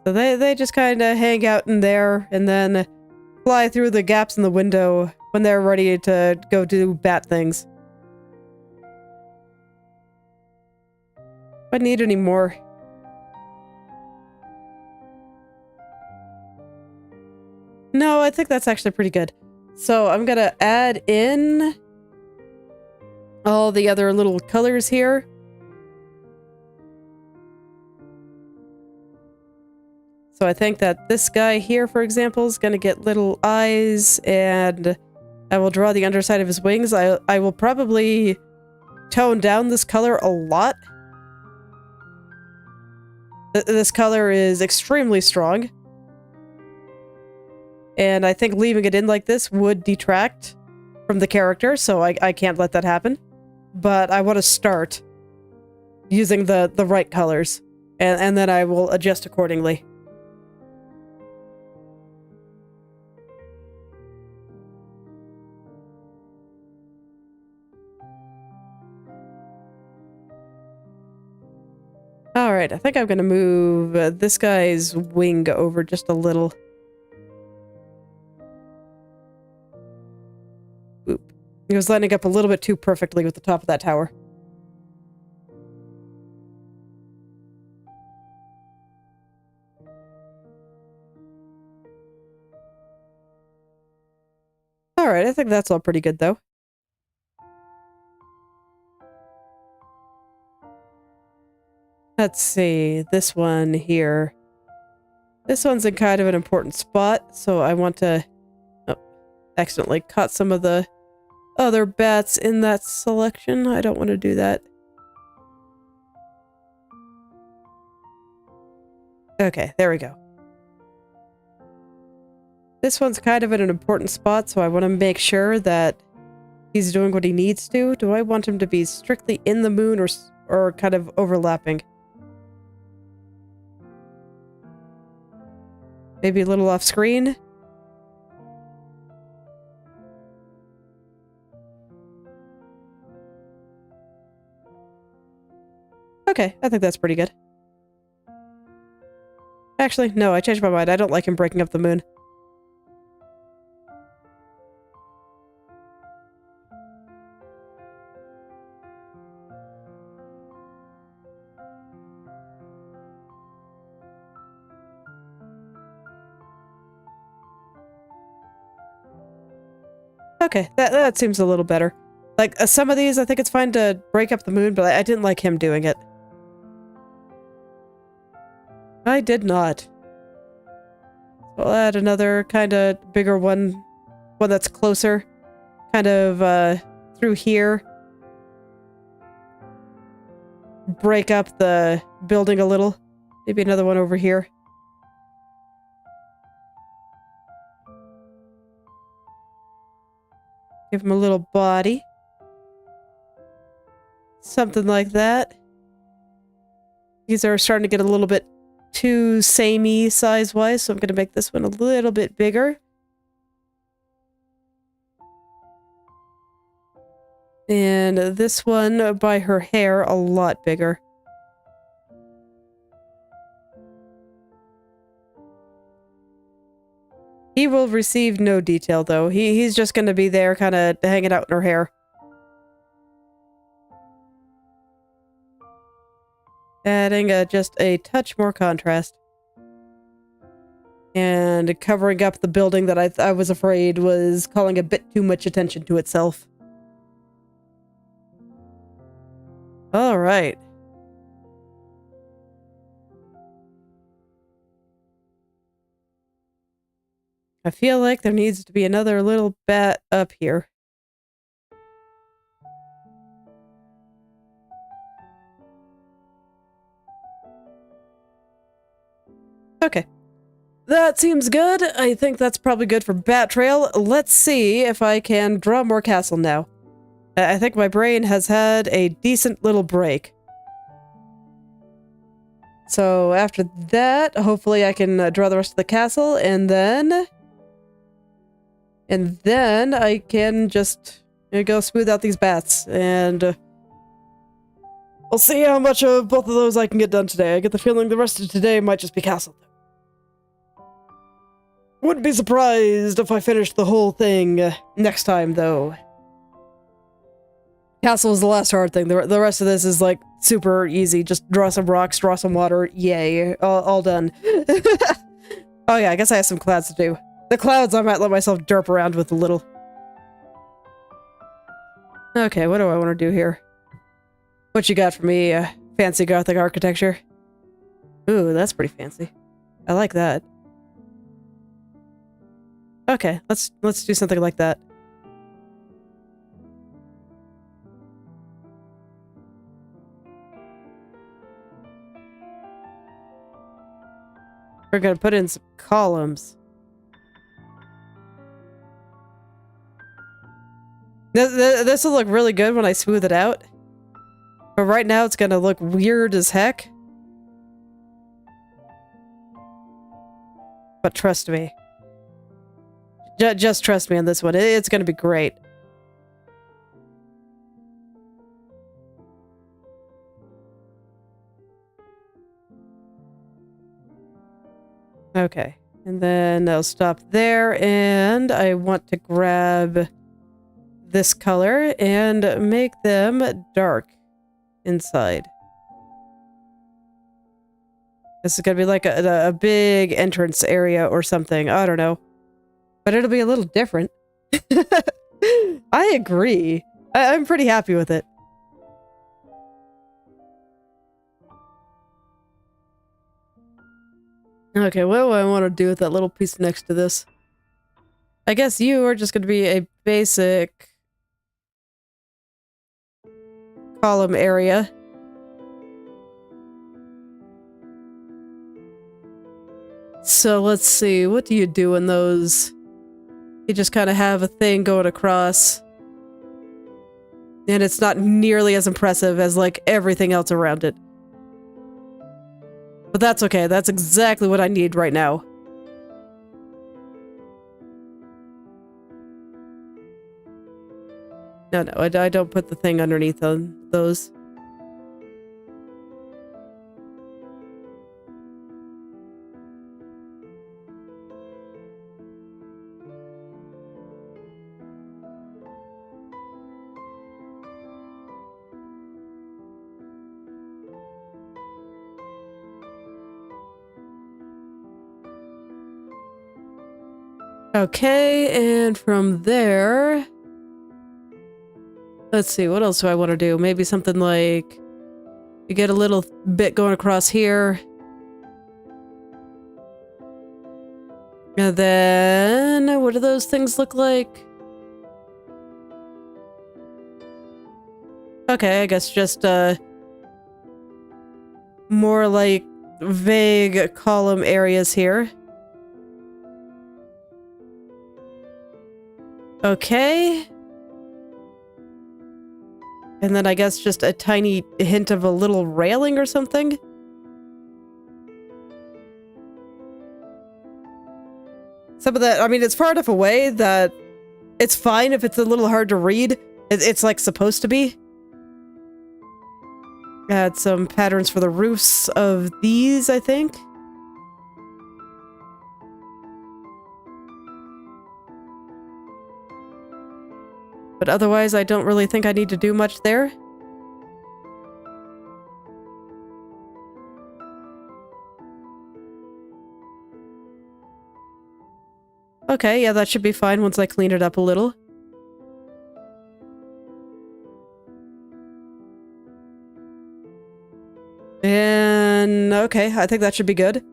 So they just kind of hang out in there and then fly through the gaps in the window when they're ready to go do bat things. I need any more. No, I think that's actually pretty good. So I'm gonna add in all the other little colors here. So I think that this guy here, for example, is going to get little eyes, and I will draw the underside of his wings. I will probably tone down this color a lot. This color is extremely strong. And I think leaving it in like this would detract from the character, so I can't let that happen. But I want to start using the right colors, and then I will adjust accordingly. Alright, I think I'm gonna move this guy's wing over just a little. Oop. He was lining up a little bit too perfectly with the top of that tower. Alright, I think that's all pretty good though. Let's see, this one here. This one's in kind of an important spot, so I want to... Oh, accidentally caught some of the other bats in that selection. I don't want to do that. Okay, there we go. This one's kind of in an important spot, so I want to make sure that he's doing what he needs to. Do I want him to be strictly in the moon or kind of overlapping? Maybe a little off screen? Okay, I think that's pretty good. Actually, no, I changed my mind. I don't like him breaking up the moon. Okay, that seems a little better. Like, some of these, I think it's fine to break up the moon, but I didn't like him doing it. I did not. I'll add another kind of bigger one that's closer, kind of through here. Break up the building a little. Maybe another one over here. Give him a little body. Something like that. These are starting to get a little bit too samey size-wise, so I'm going to make this one a little bit bigger. And this one, by her hair, a lot bigger. He will receive no detail, though. He's just going to be there, kind of hanging out in her hair. Adding just a touch more contrast. And covering up the building that I was afraid was calling a bit too much attention to itself. All right. I feel like there needs to be another little bat up here. Okay. That seems good. I think that's probably good for Bat Trail. Let's see if I can draw more castle now. I think my brain has had a decent little break. So after that, hopefully I can draw the rest of the castle, and then I can just go smooth out these bats, and we'll see how much of both of those I can get done today. I get the feeling the rest of today might just be castle. Wouldn't be surprised if I finished the whole thing next time, though. Castle is the last hard thing. The rest of this is, like, super easy. Just draw some rocks, draw some water. Yay. All done. Oh yeah, I guess I have some clouds to do. The clouds I might let myself derp around with a little. Okay, what do I want to do here? What you got for me, fancy Gothic architecture? Ooh, that's pretty fancy. I like that. Okay, let's do something like that. We're gonna put in some columns. This will look really good when I smooth it out. But right now it's gonna look weird as heck. But trust me. Just trust me on this one. It's gonna be great. Okay. And then I'll stop there, and I want to grab this color and make them dark inside. This is gonna be like a big entrance area or something. I don't know. But it'll be a little different. I agree. I'm pretty happy with it. Okay, what do I want to do with that little piece next to this? I guess you are just going to be a basic column area. So let's see, what do you do in those? You just kind of have a thing going across. And it's not nearly as impressive as, like, everything else around it. But that's okay, that's exactly what I need right now. No, I don't put the thing underneath those. Okay, and from there... Let's see, what else do I want to do? Maybe something like... You get a little bit going across here. And then... What do those things look like? Okay, I guess just, more like vague column areas here. Okay. And then I guess just a tiny hint of a little railing or something. Some of that, I mean, it's far enough away that it's fine if it's a little hard to read. It's like supposed to be. Add some patterns for the roofs of these, I think. But otherwise, I don't really think I need to do much there. Okay, yeah, that should be fine once I clean it up a little. And okay, I think that should be good.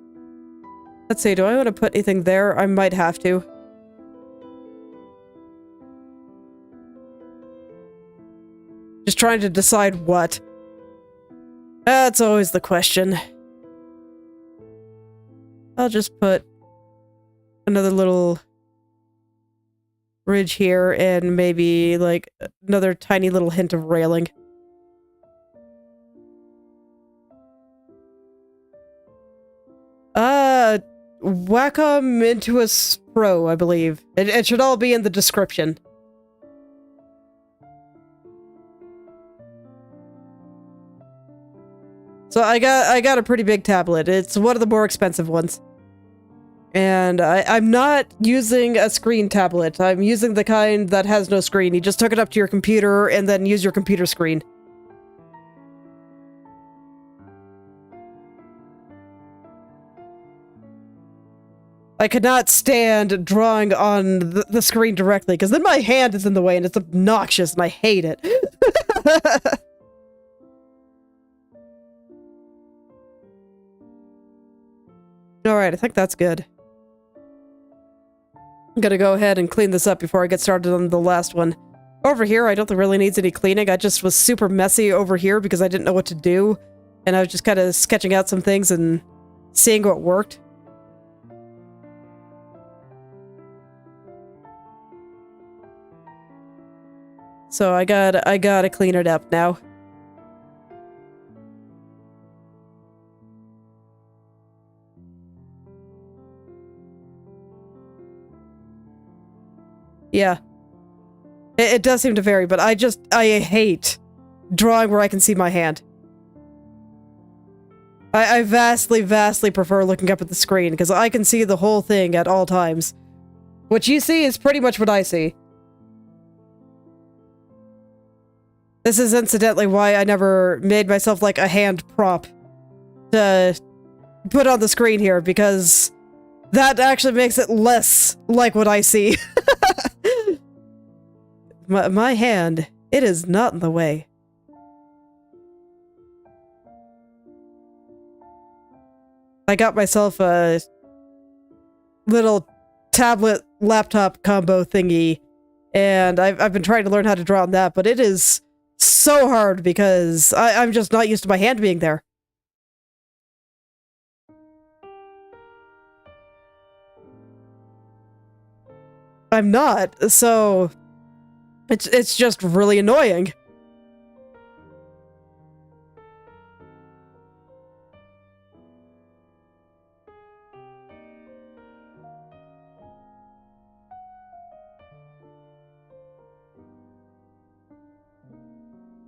Let's see, do I want to put anything there? I might have to. Just trying to decide what. That's always the question. I'll just put another little ridge here and maybe like another tiny little hint of railing. Wacom Intuos Pro, I believe. It should all be in the description. So I got a pretty big tablet. It's one of the more expensive ones. And I'm not using a screen tablet. I'm using the kind that has no screen. You just hook it up to your computer and then use your computer screen. I could not stand drawing on the screen directly, because then my hand is in the way and it's obnoxious and I hate it. Alright, I think that's good. I'm gonna go ahead and clean this up before I get started on the last one. Over here, I don't think it really needs any cleaning. I just was super messy over here because I didn't know what to do. And I was just kind of sketching out some things and seeing what worked. So I gotta clean it up now. Yeah. It does seem to vary, but I hate drawing where I can see my hand. I vastly prefer looking up at the screen, because I can see the whole thing at all times. What you see is pretty much what I see. This is incidentally why I never made myself like a hand prop to put on the screen here, because that actually makes it less like what I see. My hand, it is not in the way. I got myself a little tablet laptop combo thingy, and I've been trying to learn how to draw on that, but it is so hard because I'm just not used to my hand being there. I'm not, so it's just really annoying.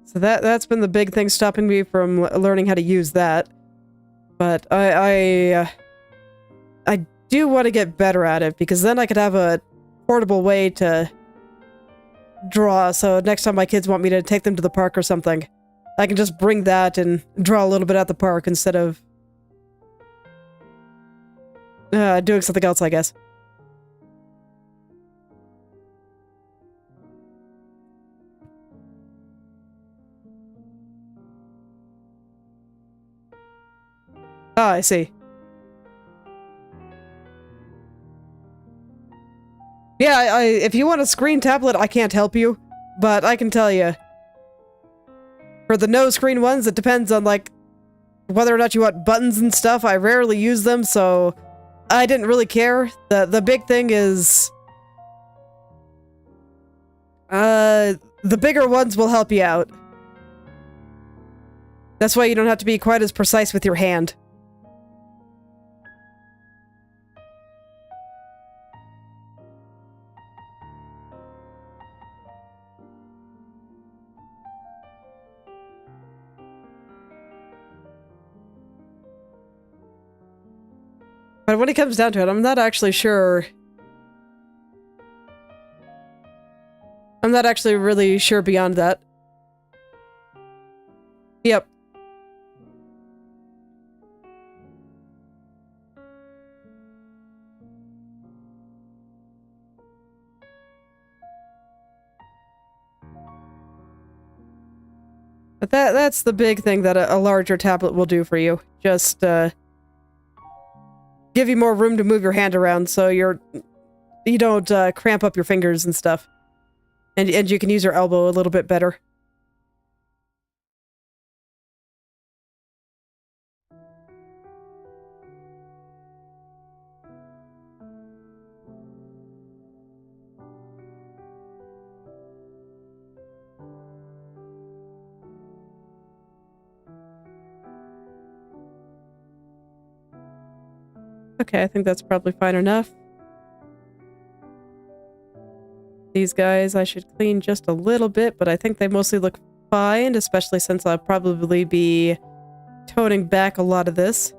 So that's been the big thing stopping me from learning how to use that. But I do want to get better at it, because then I could have a portable way to draw, so next time my kids want me to take them to the park or something, I can just bring that and draw a little bit at the park instead of doing something else, I guess. Ah, I see. Yeah, if you want a screen tablet, I can't help you, but I can tell you. For the no-screen ones, it depends on, like, whether or not you want buttons and stuff. I rarely use them, so I didn't really care. The big thing is... the bigger ones will help you out. That's why you don't have to be quite as precise with your hand. But when it comes down to it, I'm not actually sure. I'm not actually really sure beyond that. Yep. But that's the big thing that a larger tablet will do for you. Just, give you more room to move your hand around, so you don't cramp up your fingers and stuff, and you can use your elbow a little bit better. Okay, I think that's probably fine enough. These guys I should clean just a little bit, but I think they mostly look fine, especially since I'll probably be toning back a lot of this.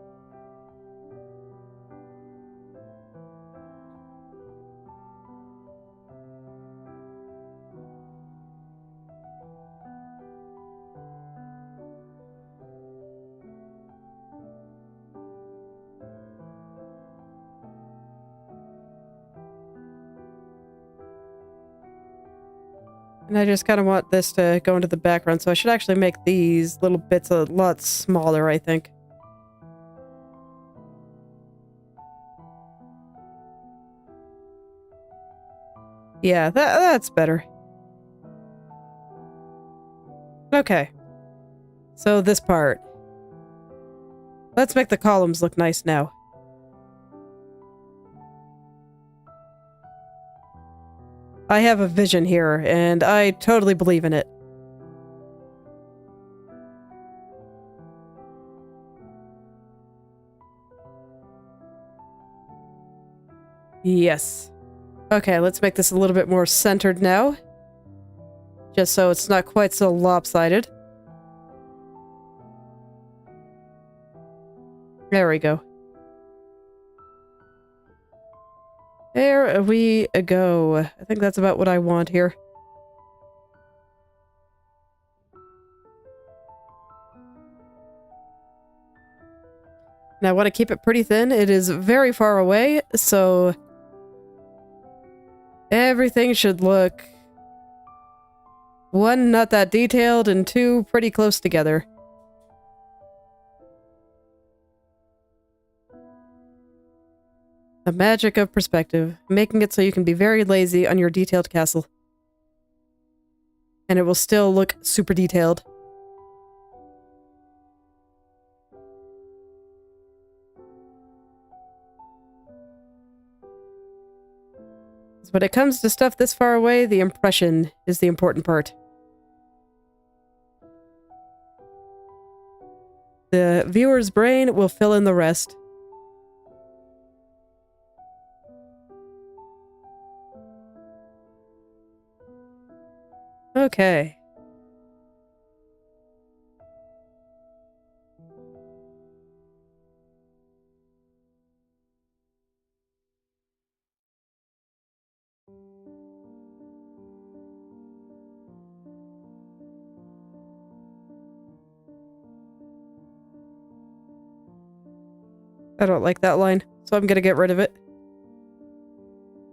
And I just kind of want this to go into the background, so I should actually make these little bits a lot smaller, I think. Yeah, that's better. Okay. So this part. Let's make the columns look nice now. I have a vision here, and I totally believe in it. Yes. Okay, let's make this a little bit more centered now. Just so it's not quite so lopsided. There we go. There we go. I think that's about what I want here. And I want to keep it pretty thin. It is very far away, so everything should look, one, not that detailed, and two, pretty close together. The magic of perspective, making it so you can be very lazy on your detailed castle. And it will still look super detailed. When it comes to stuff this far away, the impression is the important part. The viewer's brain will fill in the rest. Okay. I don't like that line, so I'm gonna get rid of it.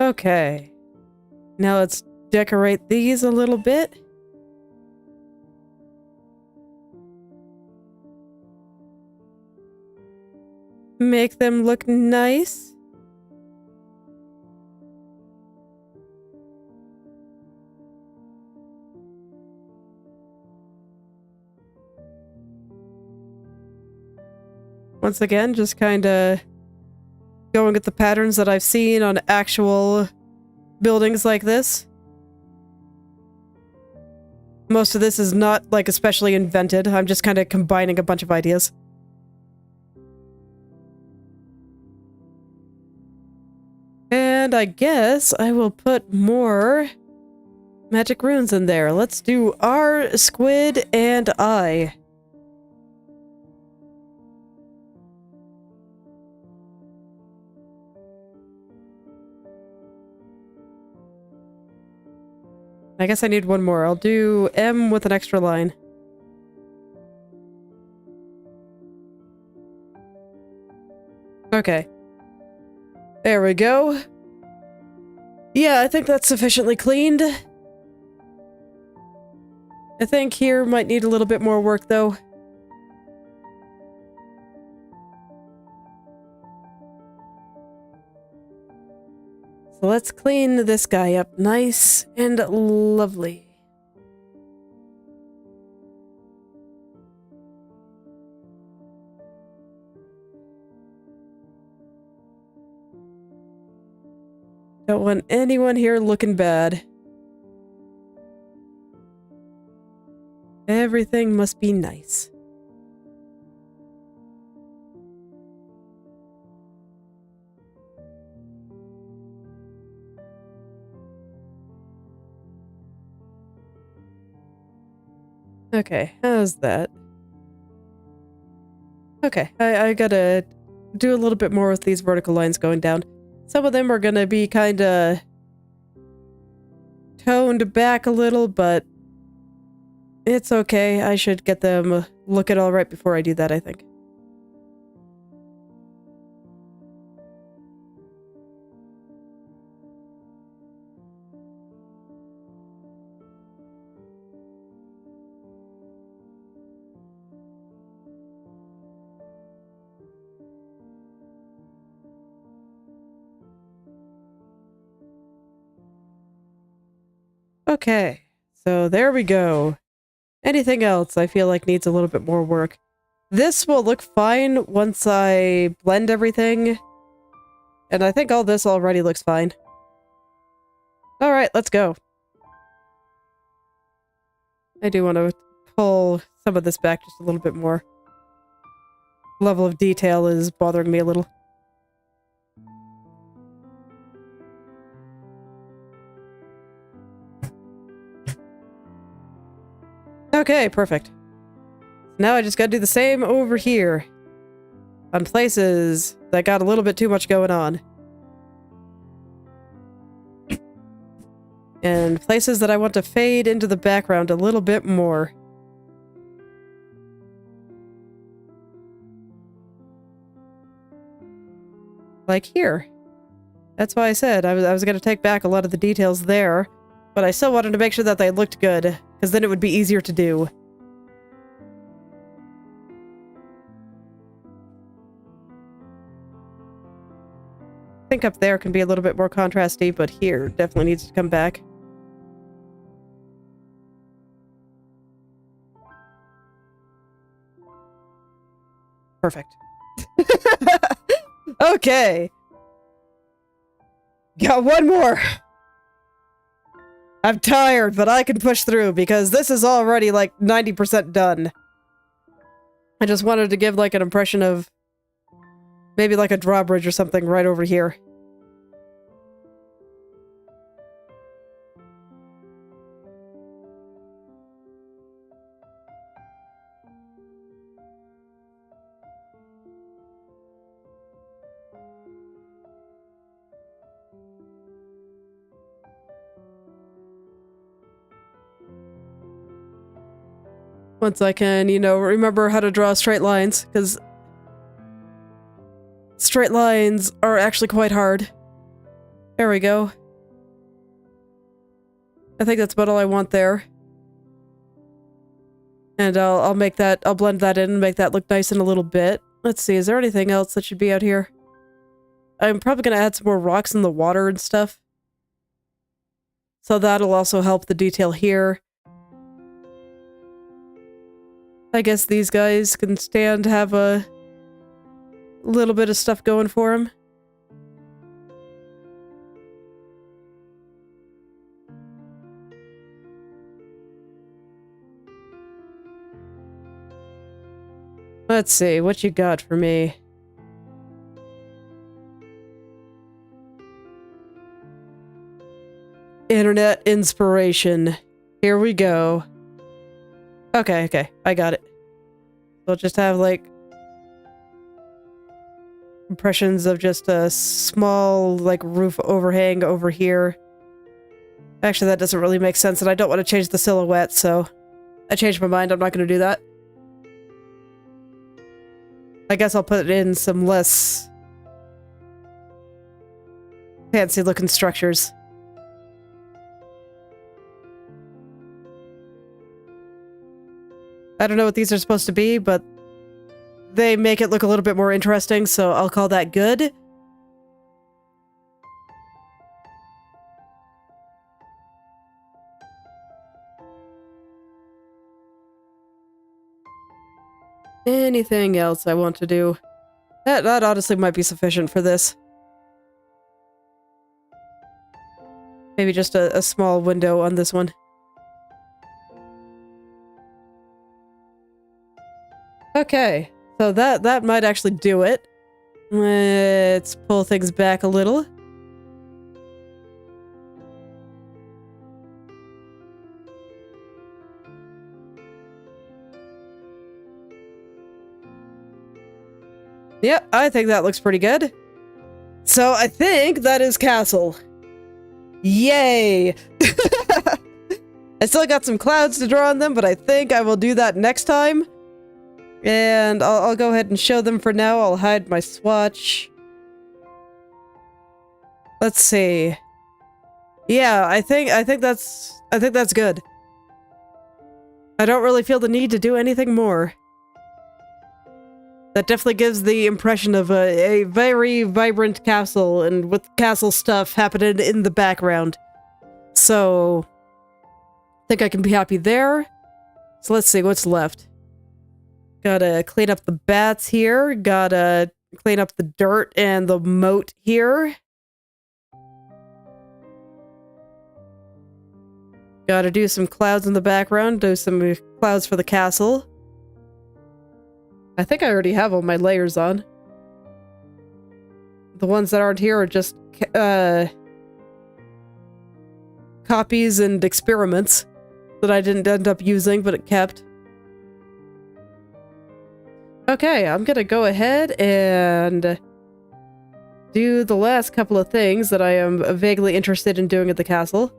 Okay. Now let's decorate these a little bit. Make them look nice. Once again, just kind of going with the patterns that I've seen on actual buildings like this. Most of this is not, like, especially invented. I'm just kind of combining a bunch of ideas. And I guess I will put more magic runes in there. Let's do R, squid, and I. I guess I need one more. I'll do M with an extra line. Okay. There we go. Yeah, I think that's sufficiently cleaned. I think here might need a little bit more work, though. So let's clean this guy up nice and lovely. Don't want anyone here looking bad. Everything must be nice. Okay, how's that? Okay, I gotta do a little bit more with these vertical lines going down. Some of them are gonna be kinda toned back a little, but it's okay. I should get them looking all right before I do that, I think. Okay, so there we go. Anything else I feel like needs a little bit more work. This will look fine once I blend everything. And I think all this already looks fine. Alright, let's go. I do want to pull some of this back just a little bit more. Level of detail is bothering me a little. Okay, perfect. Now I just gotta do the same over here. On places that got a little bit too much going on. And places that I want to fade into the background a little bit more. Like here. That's why I said I was going to take back a lot of the details there, but I still wanted to make sure that they looked good, because then it would be easier to do. I think up there can be a little bit more contrasty, but here definitely needs to come back. Perfect. Okay. Got one more. I'm tired, but I can push through because this is already like 90% done. I just wanted to give like an impression of maybe like a drawbridge or something right over here. Once I can, you know, remember how to draw straight lines, because straight lines are actually quite hard. There we go. I think that's about all I want there. And I'll make that, I'll blend that in and make that look nice in a little bit. Let's see, is there anything else that should be out here? I'm probably going to add some more rocks in the water and stuff. So that'll also help the detail here. I guess these guys can stand to have a little bit of stuff going for them. Let's see, what you got for me? Internet inspiration. Here we go. Okay, I got it. We'll just have, like, impressions of just a small, like, roof overhang over here. Actually, that doesn't really make sense, and I don't want to change the silhouette, so I changed my mind. I'm not going to do that. I guess I'll put in some less fancy-looking structures. I don't know what these are supposed to be, but they make it look a little bit more interesting, so I'll call that good. Anything else I want to do? That honestly might be sufficient for this. Maybe just a small window on this one. Okay, so that might actually do it. Let's pull things back a little. Yep, I think that looks pretty good. So I think that is castle. Yay! I still got some clouds to draw on them, but I think I will do that next time. And I'll go ahead and show them for now. I'll hide my swatch. Let's see. Yeah, I think that's good. I don't really feel the need to do anything more. That definitely gives the impression of a very vibrant castle, and with castle stuff happening in the background. So, I think I can be happy there. So let's see, what's left? Gotta clean up the bats here. Gotta clean up the dirt and the moat here. Gotta do some clouds in the background. Do some clouds for the castle. I think I already have all my layers on. The ones that aren't here are just copies and experiments that I didn't end up using, but it kept. Okay, I'm gonna go ahead and do the last couple of things that I am vaguely interested in doing at the castle.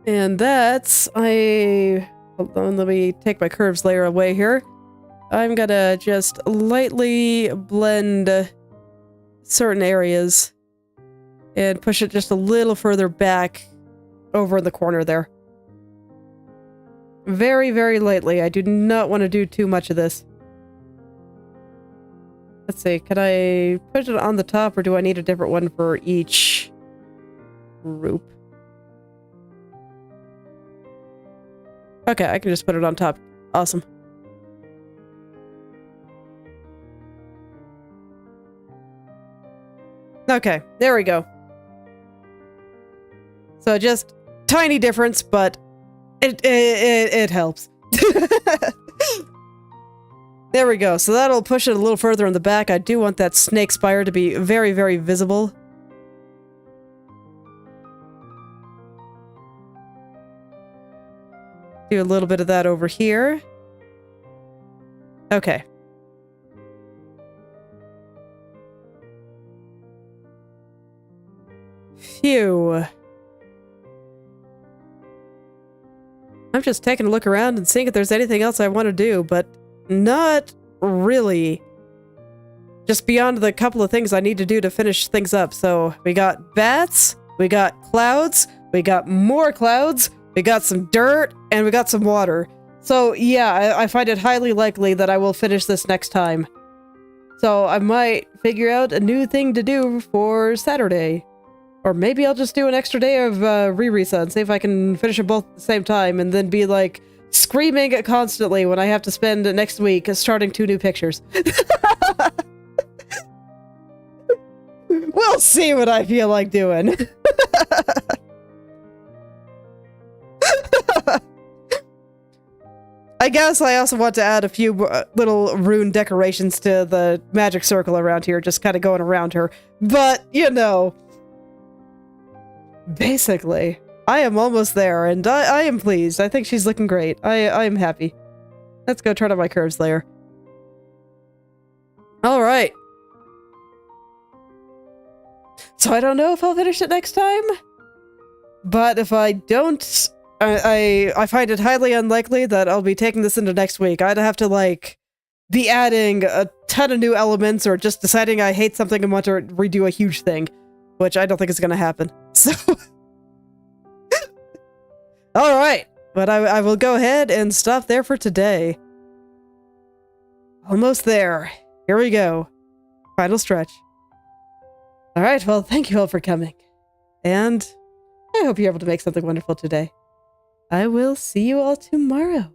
And that's, hold on, let me take my curves layer away here. I'm gonna just lightly blend certain areas and push it just a little further back over in the corner there. Very, very lightly. I do not want to do too much of this. Let's see, can I put it on the top, or do I need a different one for each group? Okay, I can just put it on top. Awesome. Okay, there we go. So just tiny difference, but it helps. There we go. So that'll push it a little further in the back. I do want that snake spire to be very, very visible. Do a little bit of that over here. Okay. Phew. I'm just taking a look around and seeing if there's anything else I want to do, but not really. Just beyond the couple of things I need to do to finish things up. So we got bats, we got clouds, we got more clouds, we got some dirt, and we got some water. So yeah, I find it highly likely that I will finish this next time. So I might figure out a new thing to do for Saturday. Or maybe I'll just do an extra day of Rerisa and see if I can finish them both at the same time, and then be like screaming constantly when I have to spend next week starting 2 new pictures. We'll see what I feel like doing. I guess I also want to add a few little rune decorations to the magic circle around here, just kind of going around her. But, you know, basically, I am almost there, and I am pleased. I think she's looking great. I am happy. Let's go turn on my curves layer. Alright. So I don't know if I'll finish it next time, but if I don't, I find it highly unlikely that I'll be taking this into next week. I'd have to, like, be adding a ton of new elements, or just deciding I hate something and want to redo a huge thing, which I don't think is going to happen. So, alright, but I will go ahead and stop there for today. Almost there. Here we go. Final stretch. Alright, well, thank you all for coming. And I hope you're able to make something wonderful today. I will see you all tomorrow.